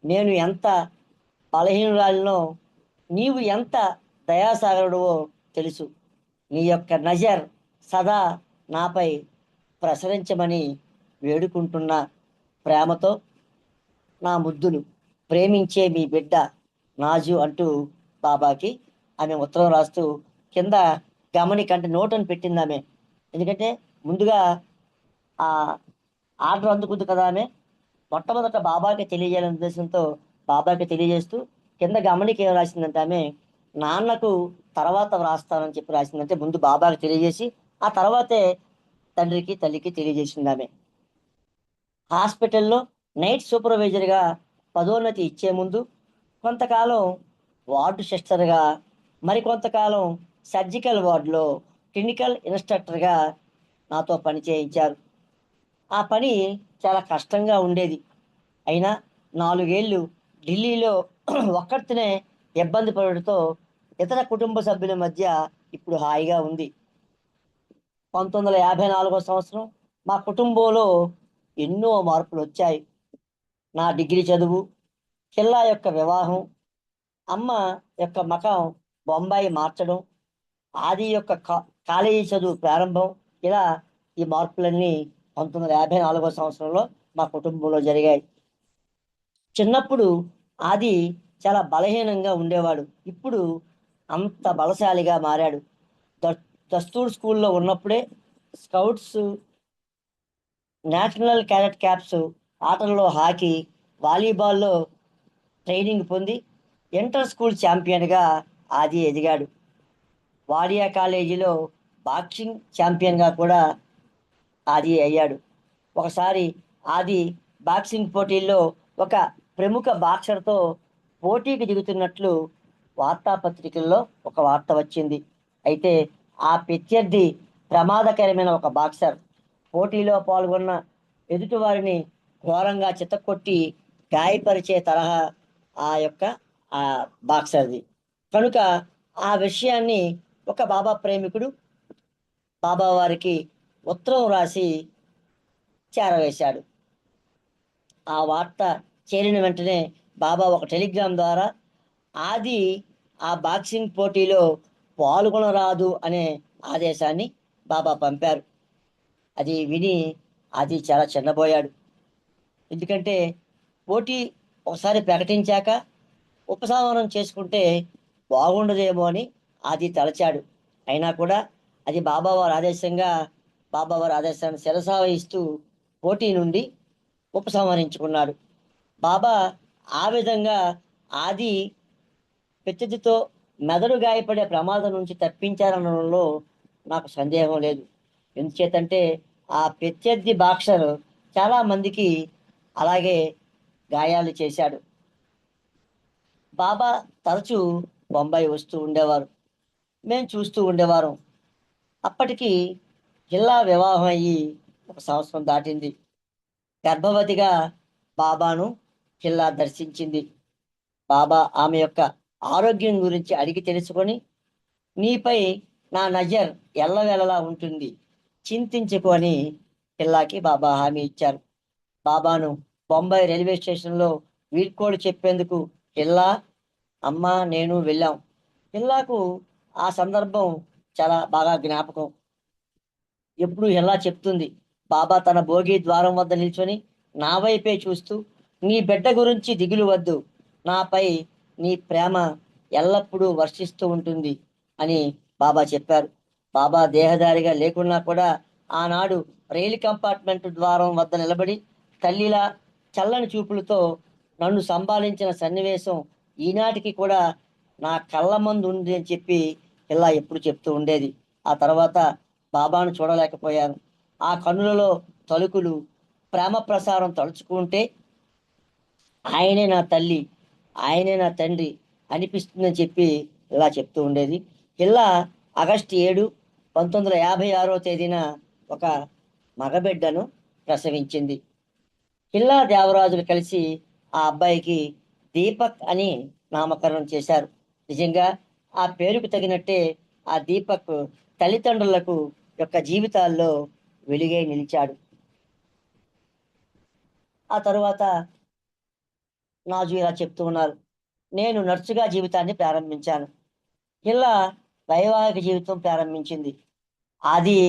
నేను ఎంత బలహీనురాలినో నీవు ఎంత దయాసాగరుడువో తెలుసు. నీ యొక్క నజర్ సదా నాపై ప్రసరించమని వేడుకుంటున్నా. ప్రేమతో నా ముద్దులు, ప్రేమించే మీ బిడ్డ నాజు అంటూ బాబాకి ఆమె ఉత్తరం రాస్తూ కింద గమనికంటే నోట్ అని పెట్టింది ఆమె. ఎందుకంటే ముందుగా ఆ ఆర్డర్ అందుకుంది కదా ఆమె. మొట్టమొదట బాబాకి తెలియజేయాలనే ఉద్దేశంతో బాబాకి తెలియజేస్తూ కింద గమనిక ఏం రాసిందంటే ఆమె, నాన్నకు తర్వాత వ్రాస్తానని చెప్పి రాసిందంటే ముందు బాబాకి తెలియజేసి ఆ తర్వాతే తండ్రికి తల్లికి తెలియజేసింది ఆమె. హాస్పిటల్లో నైట్ సూపర్వైజర్గా పదోన్నతి ఇచ్చే ముందు కొంతకాలం వార్డు సిస్టర్గా, మరికొంతకాలం సర్జికల్ వార్డులో క్లినికల్ ఇన్స్ట్రక్టర్గా నాతో పని చేయించారు. ఆ పని చాలా కష్టంగా ఉండేది. అయినా 4 ఏళ్ళు ఢిల్లీలో ఒక్కరితోనే ఇబ్బంది పడడంతో ఇతర కుటుంబ సభ్యుల మధ్య ఇప్పుడు హాయిగా ఉంది. 1954 సంవత్సరం మా కుటుంబంలో ఎన్నో మార్పులు వచ్చాయి. నా డిగ్రీ చదువు, కిల్లా యొక్క వివాహం, అమ్మ యొక్క మకం బొంబాయి మార్చడం, ఆది యొక్క కాలేజీ చదువు ప్రారంభం, ఇలా ఈ మార్పులన్నీ 1954 సంవత్సరంలో మా కుటుంబంలో జరిగాయి. చిన్నప్పుడు ఆది చాలా బలహీనంగా ఉండేవాడు. ఇప్పుడు అంత బలశాలిగా మారాడు. దస్తూర్ స్కూల్లో ఉన్నప్పుడే స్కౌట్స్, నేషనల్ క్యాడెట్ క్యాప్స్, ఆటల్లో హాకీ, వాలీబాల్లో ట్రైనింగ్ పొంది ఇంటర్ స్కూల్ ఛాంపియన్గా ఆది ఎదిగాడు. వాడియా కాలేజీలో బాక్సింగ్ ఛాంపియన్గా కూడా ఆది అయ్యాడు. ఒకసారి ఆది బాక్సింగ్ పోటీల్లో ఒక ప్రముఖ బాక్సర్తో పోటీకి దిగుతున్నట్లు వార్తాపత్రికల్లో ఒక వార్త వచ్చింది. అయితే ఆ ప్రత్యర్థి ప్రమాదకరమైన ఒక బాక్సర్. పోటీలో పాల్గొన్న ఎదుటివారిని ఘోరంగా చితక్కొట్టి గాయపరిచే తరహా ఆ యొక్క ఆ బాక్సర్ది. కనుక ఆ విషయాన్ని ఒక బాబా ప్రేమికుడు బాబా వారికి ఉత్తరం రాసి చేరవేశాడు. ఆ వార్త చేరిన వెంటనే బాబా ఒక టెలిగ్రామ్ ద్వారా ఆది ఆ బాక్సింగ్ పోటీలో పాల్గొనరాదు అనే ఆదేశాన్ని బాబా పంపారు. అది విని అది చాలా చిన్నబోయాడు. ఎందుకంటే పోటీ ఒకసారి ప్రకటించాక ఉపసంహరణ చేసుకుంటే బాగుండదేమో అని అది తలచాడు. అయినా కూడా అది బాబావారి ఆదేశాన్ని శిరసావహిస్తూ పోటీ నుండి ఉపసంహరించుకున్నాడు. బాబా ఆ విధంగా ఆది ప్రత్యర్థితో మెదడు గాయపడే ప్రమాదం నుంచి తప్పించారనడంలో నాకు సందేహం లేదు. ఎందుచేతంటే ఆ ప్రత్యర్థి బాక్సర్ చాలా మందికి అలాగే గాయాలు చేశాడు. బాబా తరచూ బొంబాయి వస్తూ ఉండేవారు. మేము చూస్తూ ఉండేవారం. అప్పటికి జిల్లా వివాహం అయ్యి 1 సంవత్సరం దాటింది. గర్భవతిగా బాబాను జిల్లా దర్శించింది. బాబా ఆమె యొక్క ఆరోగ్యం గురించి అడిగి తెలుసుకొని, నీపై నా నజర్ ఎల్లవేళలా ఉంటుంది, చింతించుకు అని పిల్లాకి బాబా హామీ ఇచ్చారు. బాబాను బొంబాయి రైల్వే స్టేషన్లో వీడ్కోలు చెప్పేందుకు పిల్లా, అమ్మ, నేను వెళ్ళాం. పిల్లాకు ఆ సందర్భం చాలా బాగా జ్ఞాపకం. ఎప్పుడు ఎలా చెప్తుంది, బాబా తన భోగి ద్వారం వద్ద నిల్చొని నా వైపే చూస్తూ, నీ బిడ్డ గురించి దిగులు వద్దు, నాపై నీ ప్రేమ ఎల్లప్పుడూ వర్షిస్తూ ఉంటుంది అని బాబా చెప్పారు. బాబా దేహదారిగా లేకున్నా కూడా ఆనాడు రైలు కంపార్ట్మెంట్ ద్వారం వద్ద నిలబడి తల్లిలా చల్లని చూపులతో నన్ను సంభాళించిన సన్నివేశం ఈనాటికి కూడా నా కళ్ళ ముందు ఉంది అని చెప్పి ఇలా ఎప్పుడు చెప్తూ ఉండేది. ఆ తర్వాత బాబాను చూడలేకపోయాను. ఆ కన్నులలో తలుకులు ప్రేమ ప్రసారం తలుచుకుంటే ఆయనే నా తల్లి, ఆయనే నా తండ్రి అనిపిస్తుందని చెప్పి ఇలా చెప్తూ ఉండేది. ఇలా ఆగస్టు 7, 1956వ తేదీన ఒక మగబిడ్డను ప్రసవించింది. కిల్లా దేవరాజులు కలిసి ఆ అబ్బాయికి దీపక్ అని నామకరణం చేశారు. నిజంగా ఆ పేరుకు తగినట్టే ఆ దీపక్ తల్లిదండ్రులకు యొక్క జీవితాల్లో వెలుగై నిలిచాడు. ఆ తరువాత నాజు ఇలా చెప్తూ ఉన్నారు, నేను నర్సుగా జీవితాన్ని ప్రారంభించాను. ఇలా వైవాహిక జీవితం ప్రారంభించింది. అది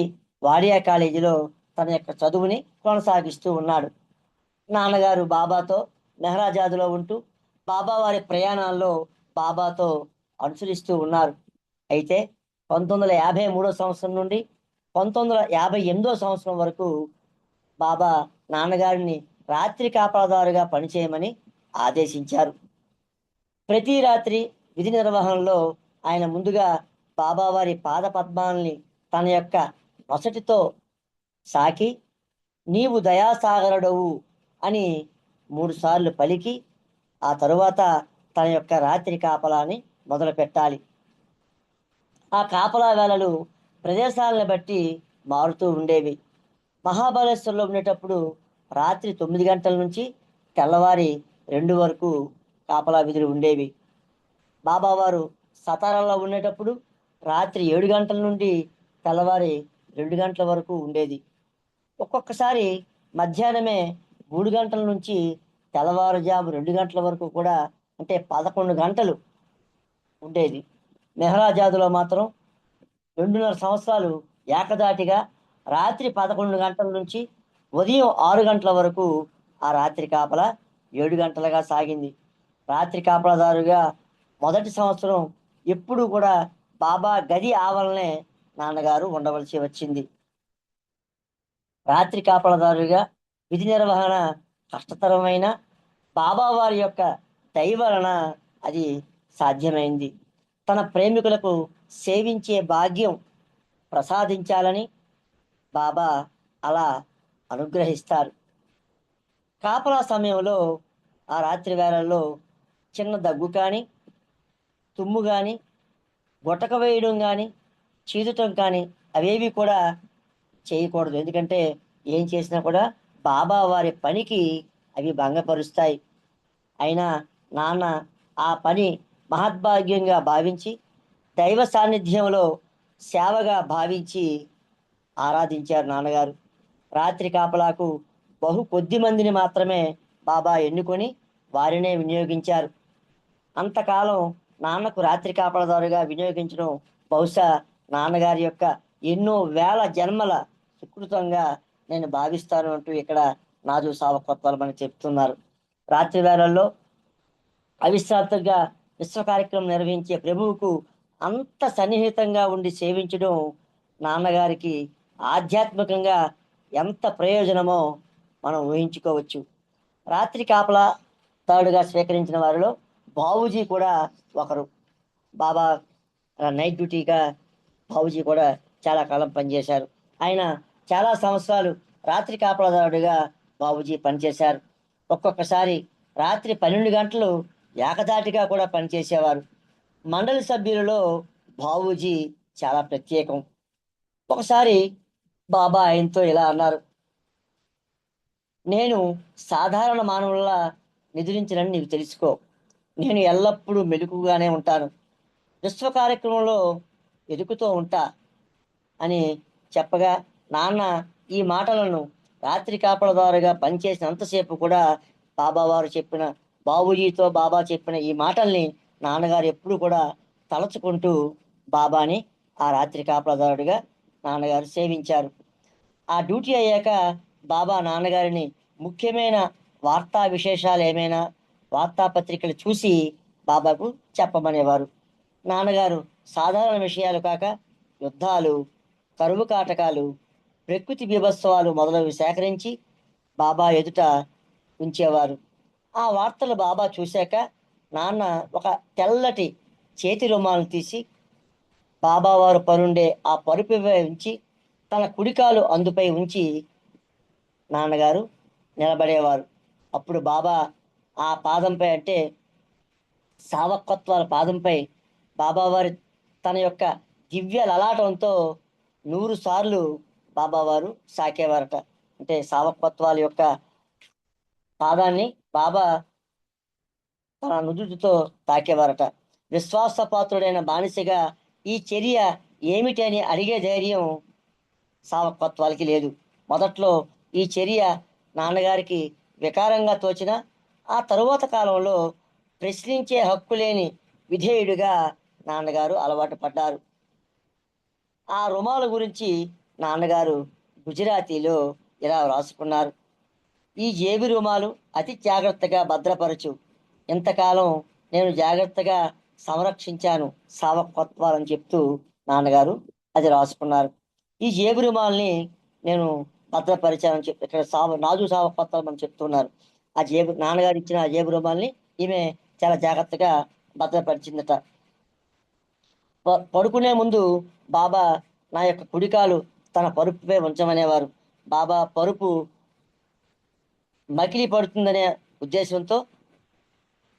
వాడియా కాలేజీలో తన యొక్క చదువుని కొనసాగిస్తూ ఉన్నాడు. నాన్నగారు బాబాతో మెహరాజాద్లో ఉంటూ బాబా వారి ప్రయాణాల్లో బాబాతో అనుసరిస్తూ ఉన్నారు. అయితే 1953 సంవత్సరం నుండి 1958 సంవత్సరం వరకు బాబా నాన్నగారిని రాత్రి కాపలాదారుగా పనిచేయమని ఆదేశించారు. ప్రతి రాత్రి విధి నిర్వహణలో ఆయన ముందుగా బాబావారి పాద పద్మాల్ని తన యొక్క నొసటితో సాకి, నీవు దయాసాగరుడవు అని 3 సార్లు పలికి ఆ తరువాత తన యొక్క రాత్రి కాపలాని మొదలు పెట్టాలి. ఆ కాపలా వేళలు ప్రదేశాలను బట్టి మారుతూ ఉండేవి. మహాబలేశ్వర్లో ఉండేటప్పుడు రాత్రి 9 గంటల నుంచి తెల్లవారి 2 వరకు కాపలా విధులు ఉండేవి. బాబావారు సతారాలో ఉండేటప్పుడు రాత్రి 7 గంటల నుండి తెల్లవారి 2 గంటల వరకు ఉండేది. ఒక్కొక్కసారి మధ్యాహ్నమే 3 గంటల నుంచి తెల్లవారుజాము 2 గంటల వరకు కూడా, అంటే 11 గంటలు ఉండేది. మెహరాజాదులో మాత్రం 2.5 సంవత్సరాలు ఏకదాటిగా రాత్రి 11 గంటల నుంచి ఉదయం 6 గంటల వరకు ఆ రాత్రి కాపలా 7 గంటలుగా సాగింది. రాత్రి కాపలాదారుగా మొదటి సంవత్సరం ఎప్పుడు కూడా బాబా గది ఆవరణే నాన్నగారు ఉండవలసి వచ్చింది. రాత్రి కాపలాదారుగా విధి నిర్వహణ కష్టతరమైన బాబా వారి యొక్క దయ వలన అది సాధ్యమైంది. తన ప్రేమికులకు సేవించే భాగ్యం ప్రసాదించాలని బాబా అలా అనుగ్రహిస్తారు. కాపలా సమయంలో ఆ రాత్రి వేళల్లో చిన్న దగ్గు కానీ తుమ్ము కానీ గుటక వేయడం కానీ చీదటం కానీ అవేవి కూడా చేయకూడదు. ఎందుకంటే ఏం చేసినా కూడా బాబా వారి పనికి అవి భంగపరుస్తాయి. అయినా నాన్న ఆ పని మహద్భాగ్యంగా భావించి దైవ సాన్నిధ్యంలో సేవగా భావించి ఆరాధించారు నాన్నగారు. రాత్రి కాపలాకు కొద్ది మందిని మాత్రమే బాబా ఎన్నుకొని వారినే వినియోగించారు. అంతకాలం నాన్నకు రాత్రి కాపలాదారుగా వినియోగించడం బహుశా నాన్నగారి యొక్క ఎన్నో వేల జన్మల సుకృతంగా నేను భావిస్తాను అంటూ ఇక్కడ నాజు సావకొత్వాలు మనకి చెప్తున్నారు. రాత్రి వేళల్లో అవిశ్రాంతంగా విశ్వ కార్యక్రమం నిర్వహించే ప్రభువుకు అంత సన్నిహితంగా ఉండి సేవించడం నాన్నగారికి ఆధ్యాత్మికంగా ఎంత ప్రయోజనమో మనం ఊహించుకోవచ్చు. రాత్రి కాపలా తాడుగా స్వీకరించిన వారిలో బాబూజీ కూడా ఒకరు. బాబా నైట్ డ్యూటీగా బాబూజీ కూడా చాలా కాలం పనిచేశారు. ఆయన చాలా సంవత్సరాలు రాత్రి కాపలాదారుడిగా బాబూజీ పనిచేశారు. ఒక్కొక్కసారి రాత్రి 12 గంటలు ఏకదాటిగా కూడా పనిచేసేవారు. మండలి సభ్యులలో బాబూజీ చాలా ప్రత్యేకం. ఒకసారి బాబా ఆయనతో ఇలా అన్నారు, నేను సాధారణ మానవుల్లా నిద్రించనని నీకు తెలుసుకో. నేను ఎల్లప్పుడూ మెలకుగానే ఉంటాను. విశ్వ కార్యక్రమంలో ఎదుగుతూ ఉంటా అని చెప్పగా నాన్న ఈ మాటలను రాత్రి కాపలాదారుగా పనిచేసినంతసేపు కూడా బాబూజీతో బాబా చెప్పిన ఈ మాటల్ని నాన్నగారు ఎప్పుడు కూడా తలచుకుంటూ బాబాని ఆ రాత్రి కాపలాదారుడిగా నాన్నగారు సేవించారు. ఆ డ్యూటీ అయ్యాక బాబా నాన్నగారిని ముఖ్యమైన వార్తా విశేషాలు ఏమైనా వార్తాపత్రికలు చూసి బాబాకు చెప్పమనేవారు. నాన్నగారు సాధారణ విషయాలు కాక యుద్ధాలు, కరువు కాటకాలు, ప్రకృతి బీభత్సవాలు మొదలవి సేకరించి బాబా ఎదుట ఉంచేవారు. ఆ వార్తలు బాబా చూశాక నాన్న ఒక తెల్లటి చేతి రుమాలను తీసి బాబావారు పరుండే ఆ పరుపుపై ఉంచి తన కుడికాలు అందుపై ఉంచి నాన్నగారు నిలబడేవారు. అప్పుడు బాబా ఆ పాదంపై అంటే సావకత్వాల పాదంపై బాబావారి తన యొక్క దివ్య లలాటంతో 100 సార్లు బాబావారు సాకేవారట. అంటే సావకత్వాల యొక్క పాదాన్ని బాబా తన నుదుటితో తాకేవారట. విశ్వాసపాత్రుడైన బానిసగా ఈ చర్య ఏమిటి అని అడిగే ధైర్యం సావకత్వాలకి లేదు. మొదట్లో ఈ చర్య నాన్నగారికి వికారంగా తోచిన ఆ తరువాత కాలంలో ప్రశ్నించే హక్కు లేని విధేయుడిగా నాన్నగారు అలవాటు పడ్డారు. ఆ రుమాల గురించి నాన్నగారు గుజరాతీలో ఇలా వ్రాసుకున్నారు, ఈ జేబు రుమాలు అతి జాగ్రత్తగా భద్రపరచు. ఇంతకాలం నేను జాగ్రత్తగా సంరక్షించాను సావకత్వాలని చెప్తూ నాన్నగారు అది రాసుకున్నారు. ఈ జేబు రుమాల్ని నేను భద్రపరిచానని చెప్పి ఇక్కడ నాజు సావకత్వాలు మనం చెప్తున్నారు. ఆ నాన్నగారు ఇచ్చిన ఆ జేబు రుమాల్ని ఈమె చాలా జాగ్రత్తగా భద్రపరిచిందట. పడుకునే ముందు బాబా నా యొక్క కుడికాలు తన పరుపుపై ఉంచమనేవారు. బాబా పరుపు మకిలి పడుతుందనే ఉద్దేశంతో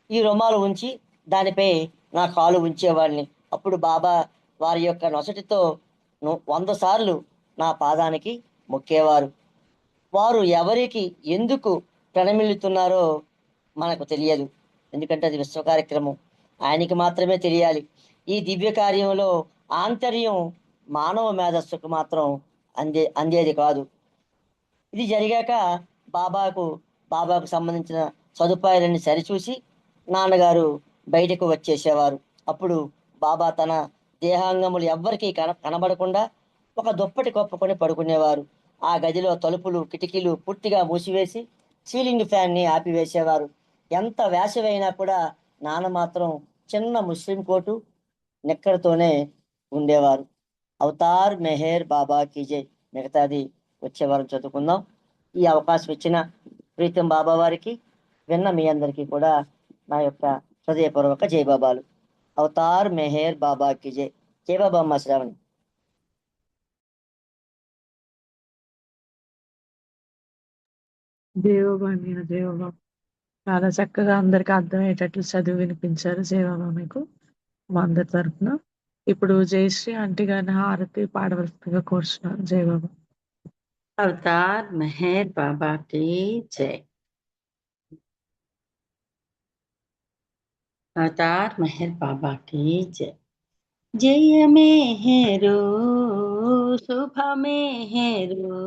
ఈ రుమాలు ఉంచి దానిపై నా కాలు ఉంచేవాడిని. అప్పుడు బాబా వారి యొక్క నొసటితో 100 సార్లు నా పాదానికి మొక్కేవారు. వారు ఎవరికి ఎందుకు ప్రణమిల్లుతున్నారో మనకు తెలియదు, ఎందుకంటే అది విశ్వ కార్యక్రమం, ఆయనకి మాత్రమే తెలియాలి. ఈ దివ్య కార్యంలో ఆంతర్యం మానవ మేధస్సుకు మాత్రం అందేది కాదు. ఇది జరిగాక బాబాకు సంబంధించిన సదుపాయాలన్నీ సరిచూసి నాన్నగారు బయటకు వచ్చేసేవారు. అప్పుడు బాబా తన దేహాంగములు ఎవ్వరికీ కనబడకుండా ఒక దుప్పటి కప్పుకొని పడుకునేవారు. ఆ గదిలో తలుపులు కిటికీలు పూర్తిగా మూసివేసి సీలింగ్ ఫ్యాన్ని ఆపివేసేవారు. ఎంత వేసవైనా కూడా నాన్న మాత్రం చిన్న ముస్లిం కోటు నిక్కరతోనే ఉండేవారు. అవతార్ మెహర్ బాబా కీ జై. మిగతాది వచ్చే వారం చదువుకుందాం. ఈ అవకాశం ఇచ్చిన ప్రీతం బాబా వారికి, విన్న మీ అందరికీ కూడా నా యొక్క హృదయపూర్వక జై బాబాలు. అవతార్ మెహర్ బాబా కీ జై. జై బాబా అమ్మ శ్రావణి.
దేవోబా నేను దేవోబా చాలా చక్కగా అందరికి అర్థమయ్యేటట్లు చదివి వినిపించారు. జయబాబా మీకు మా అందరి తరఫున. ఇప్పుడు జయశ్రీ ఆంటీ గారిని హారతి పాడవలసిందిగా కోరుచున్నాను. జై బాబా.
अवतार मेहर बाबा की जय। अवतार मेहर बाबा की जय। जय मेहरो शुभ मेहरो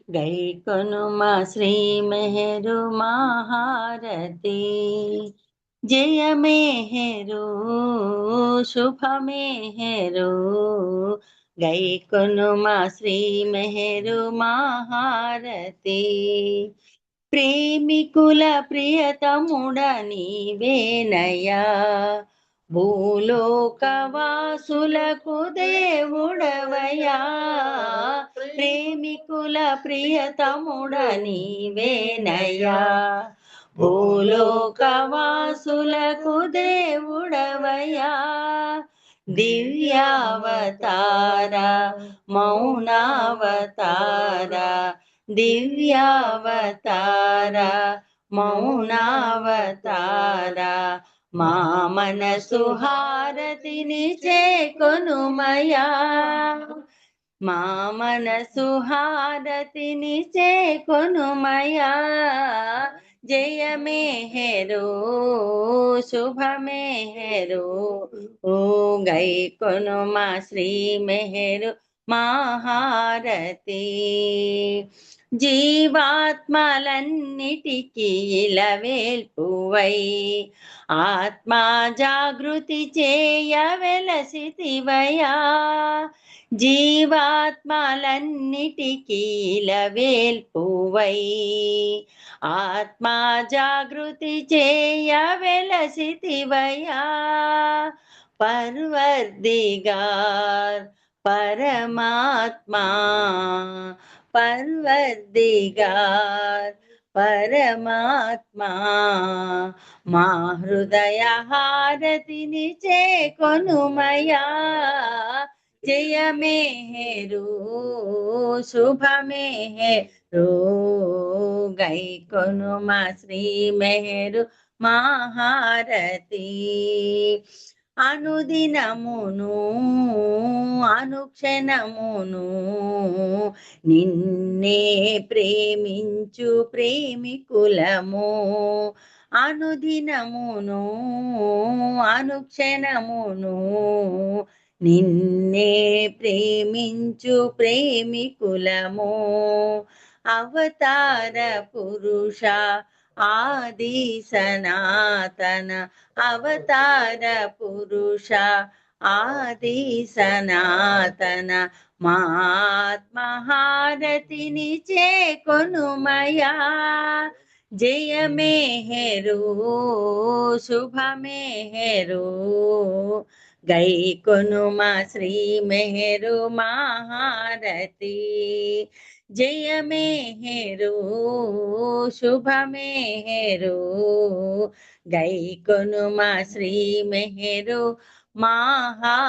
गई कनुमा श्री मेहरो महारती। जय मेहरो शुभ मेहरो गई कनुमा श्री मेहरो महारती। ప్రేమికుల ప్రియతముడ నీవేనయ్యా భూలోకవాసులకు దేవుడవయ్యా ప్రేమికుల ప్రియతముడ నీవేనయ్యా భూలోకవాసులకు దేవుడవయ్యా దివ్యావతార మౌనావతార దివ్యావతార మౌనావతార మా మనసు హారతిని చేకొనుమయా మా మనసు హారతిని చేకొనుమయా జయ మెహరో శుభ మెహరో ఓ గై కొనుమా శ్రీ మెహరు మహారతి జీవాత్మలన్నిటికీ ఇలవేల్పువై ఆత్మా జాగృతి చేయవెలసితివయా జీవాత్మలన్నిటికీ ఇలవేల్పువై ఆత్మా జాగృతి చేయవెలసితివయా పర్వర్దిగార్ పరమాత్మా పర్వర్దిగార్ పరమాత్మా మా హృదయ హారతిని చేకొనుమయా జయ మెహరు శుభ మెహరు గై కొనుమా శ్రీ మెహరు మహారతి అనుదినమును అనుక్షణమును నిన్నే ప్రేమించు ప్రేమికులము అనుదినమును అనుక్షణమును నిన్నే ప్రేమించు ప్రేమికులము అవతార పురుష ఆది సనాతన అవతార పురుష ఆది సనాతన మహాత్మహారతిని చేకొనుమయా జయ మెహరు శుభ మెహరు గై కొనుమా శ్రీ మెహరు మహారతి జయ మెహరు శుభ మెహరు గై కొనుమా శ్రీ మెహరు మహారతి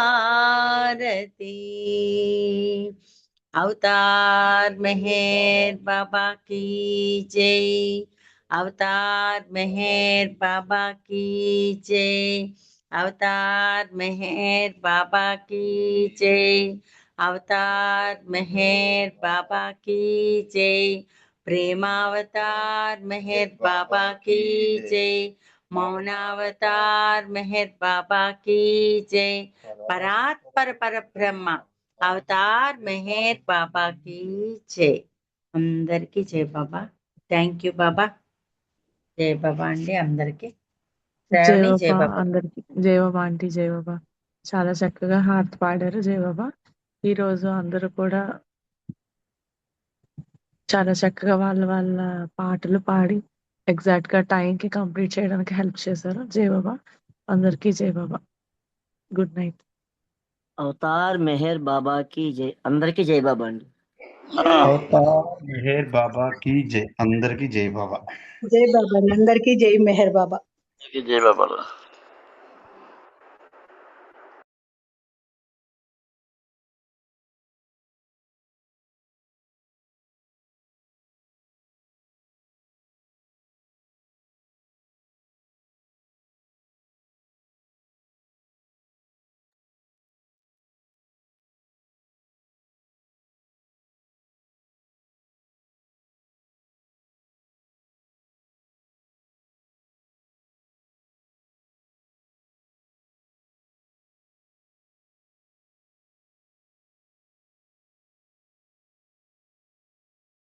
अवतार मेहर बाबा की जय। अवतार मेहर बाबा की जय। अवतार मेहर बाबा की जय। अवतार मेहर बाबा की जय। प्रेमावतार मेहर बाबा की जय। मौनावतार मेहर बाबा की जय। परात्पर पर ब्रह्म అవతార్ మెహర్ బాబాకి జై అందరికి జై బాబా థ్యాంక్ యూ బాబా జై బాబా అండి అందరికి
జై
శ్రావణి జై
బాబా
బాబా
అందరికి. జై బాబా ఆంటీ. జై బాబా. చాలా చక్కగా హారతి పాడారు. జై బాబా. ఈ రోజు అందరూ కూడా చాలా చక్కగా వాళ్ళ వాళ్ళ పాటలు పాడి ఎగ్జాక్ట్ గా టైం కి కంప్లీట్ చేయడానికి హెల్ప్ చేశారు. జై బాబా అందరికి. జై బాబా. Good night.
అవతార్ మెహర్ బాబాకి జై అందరికీ జై బాబా అండి.
అవతార్ మెహర్ బాబాకి జై అందరికీ జై బాబా.
జై బాబా అందరికీ జై మెహర్ బాబా.
జై బాబా.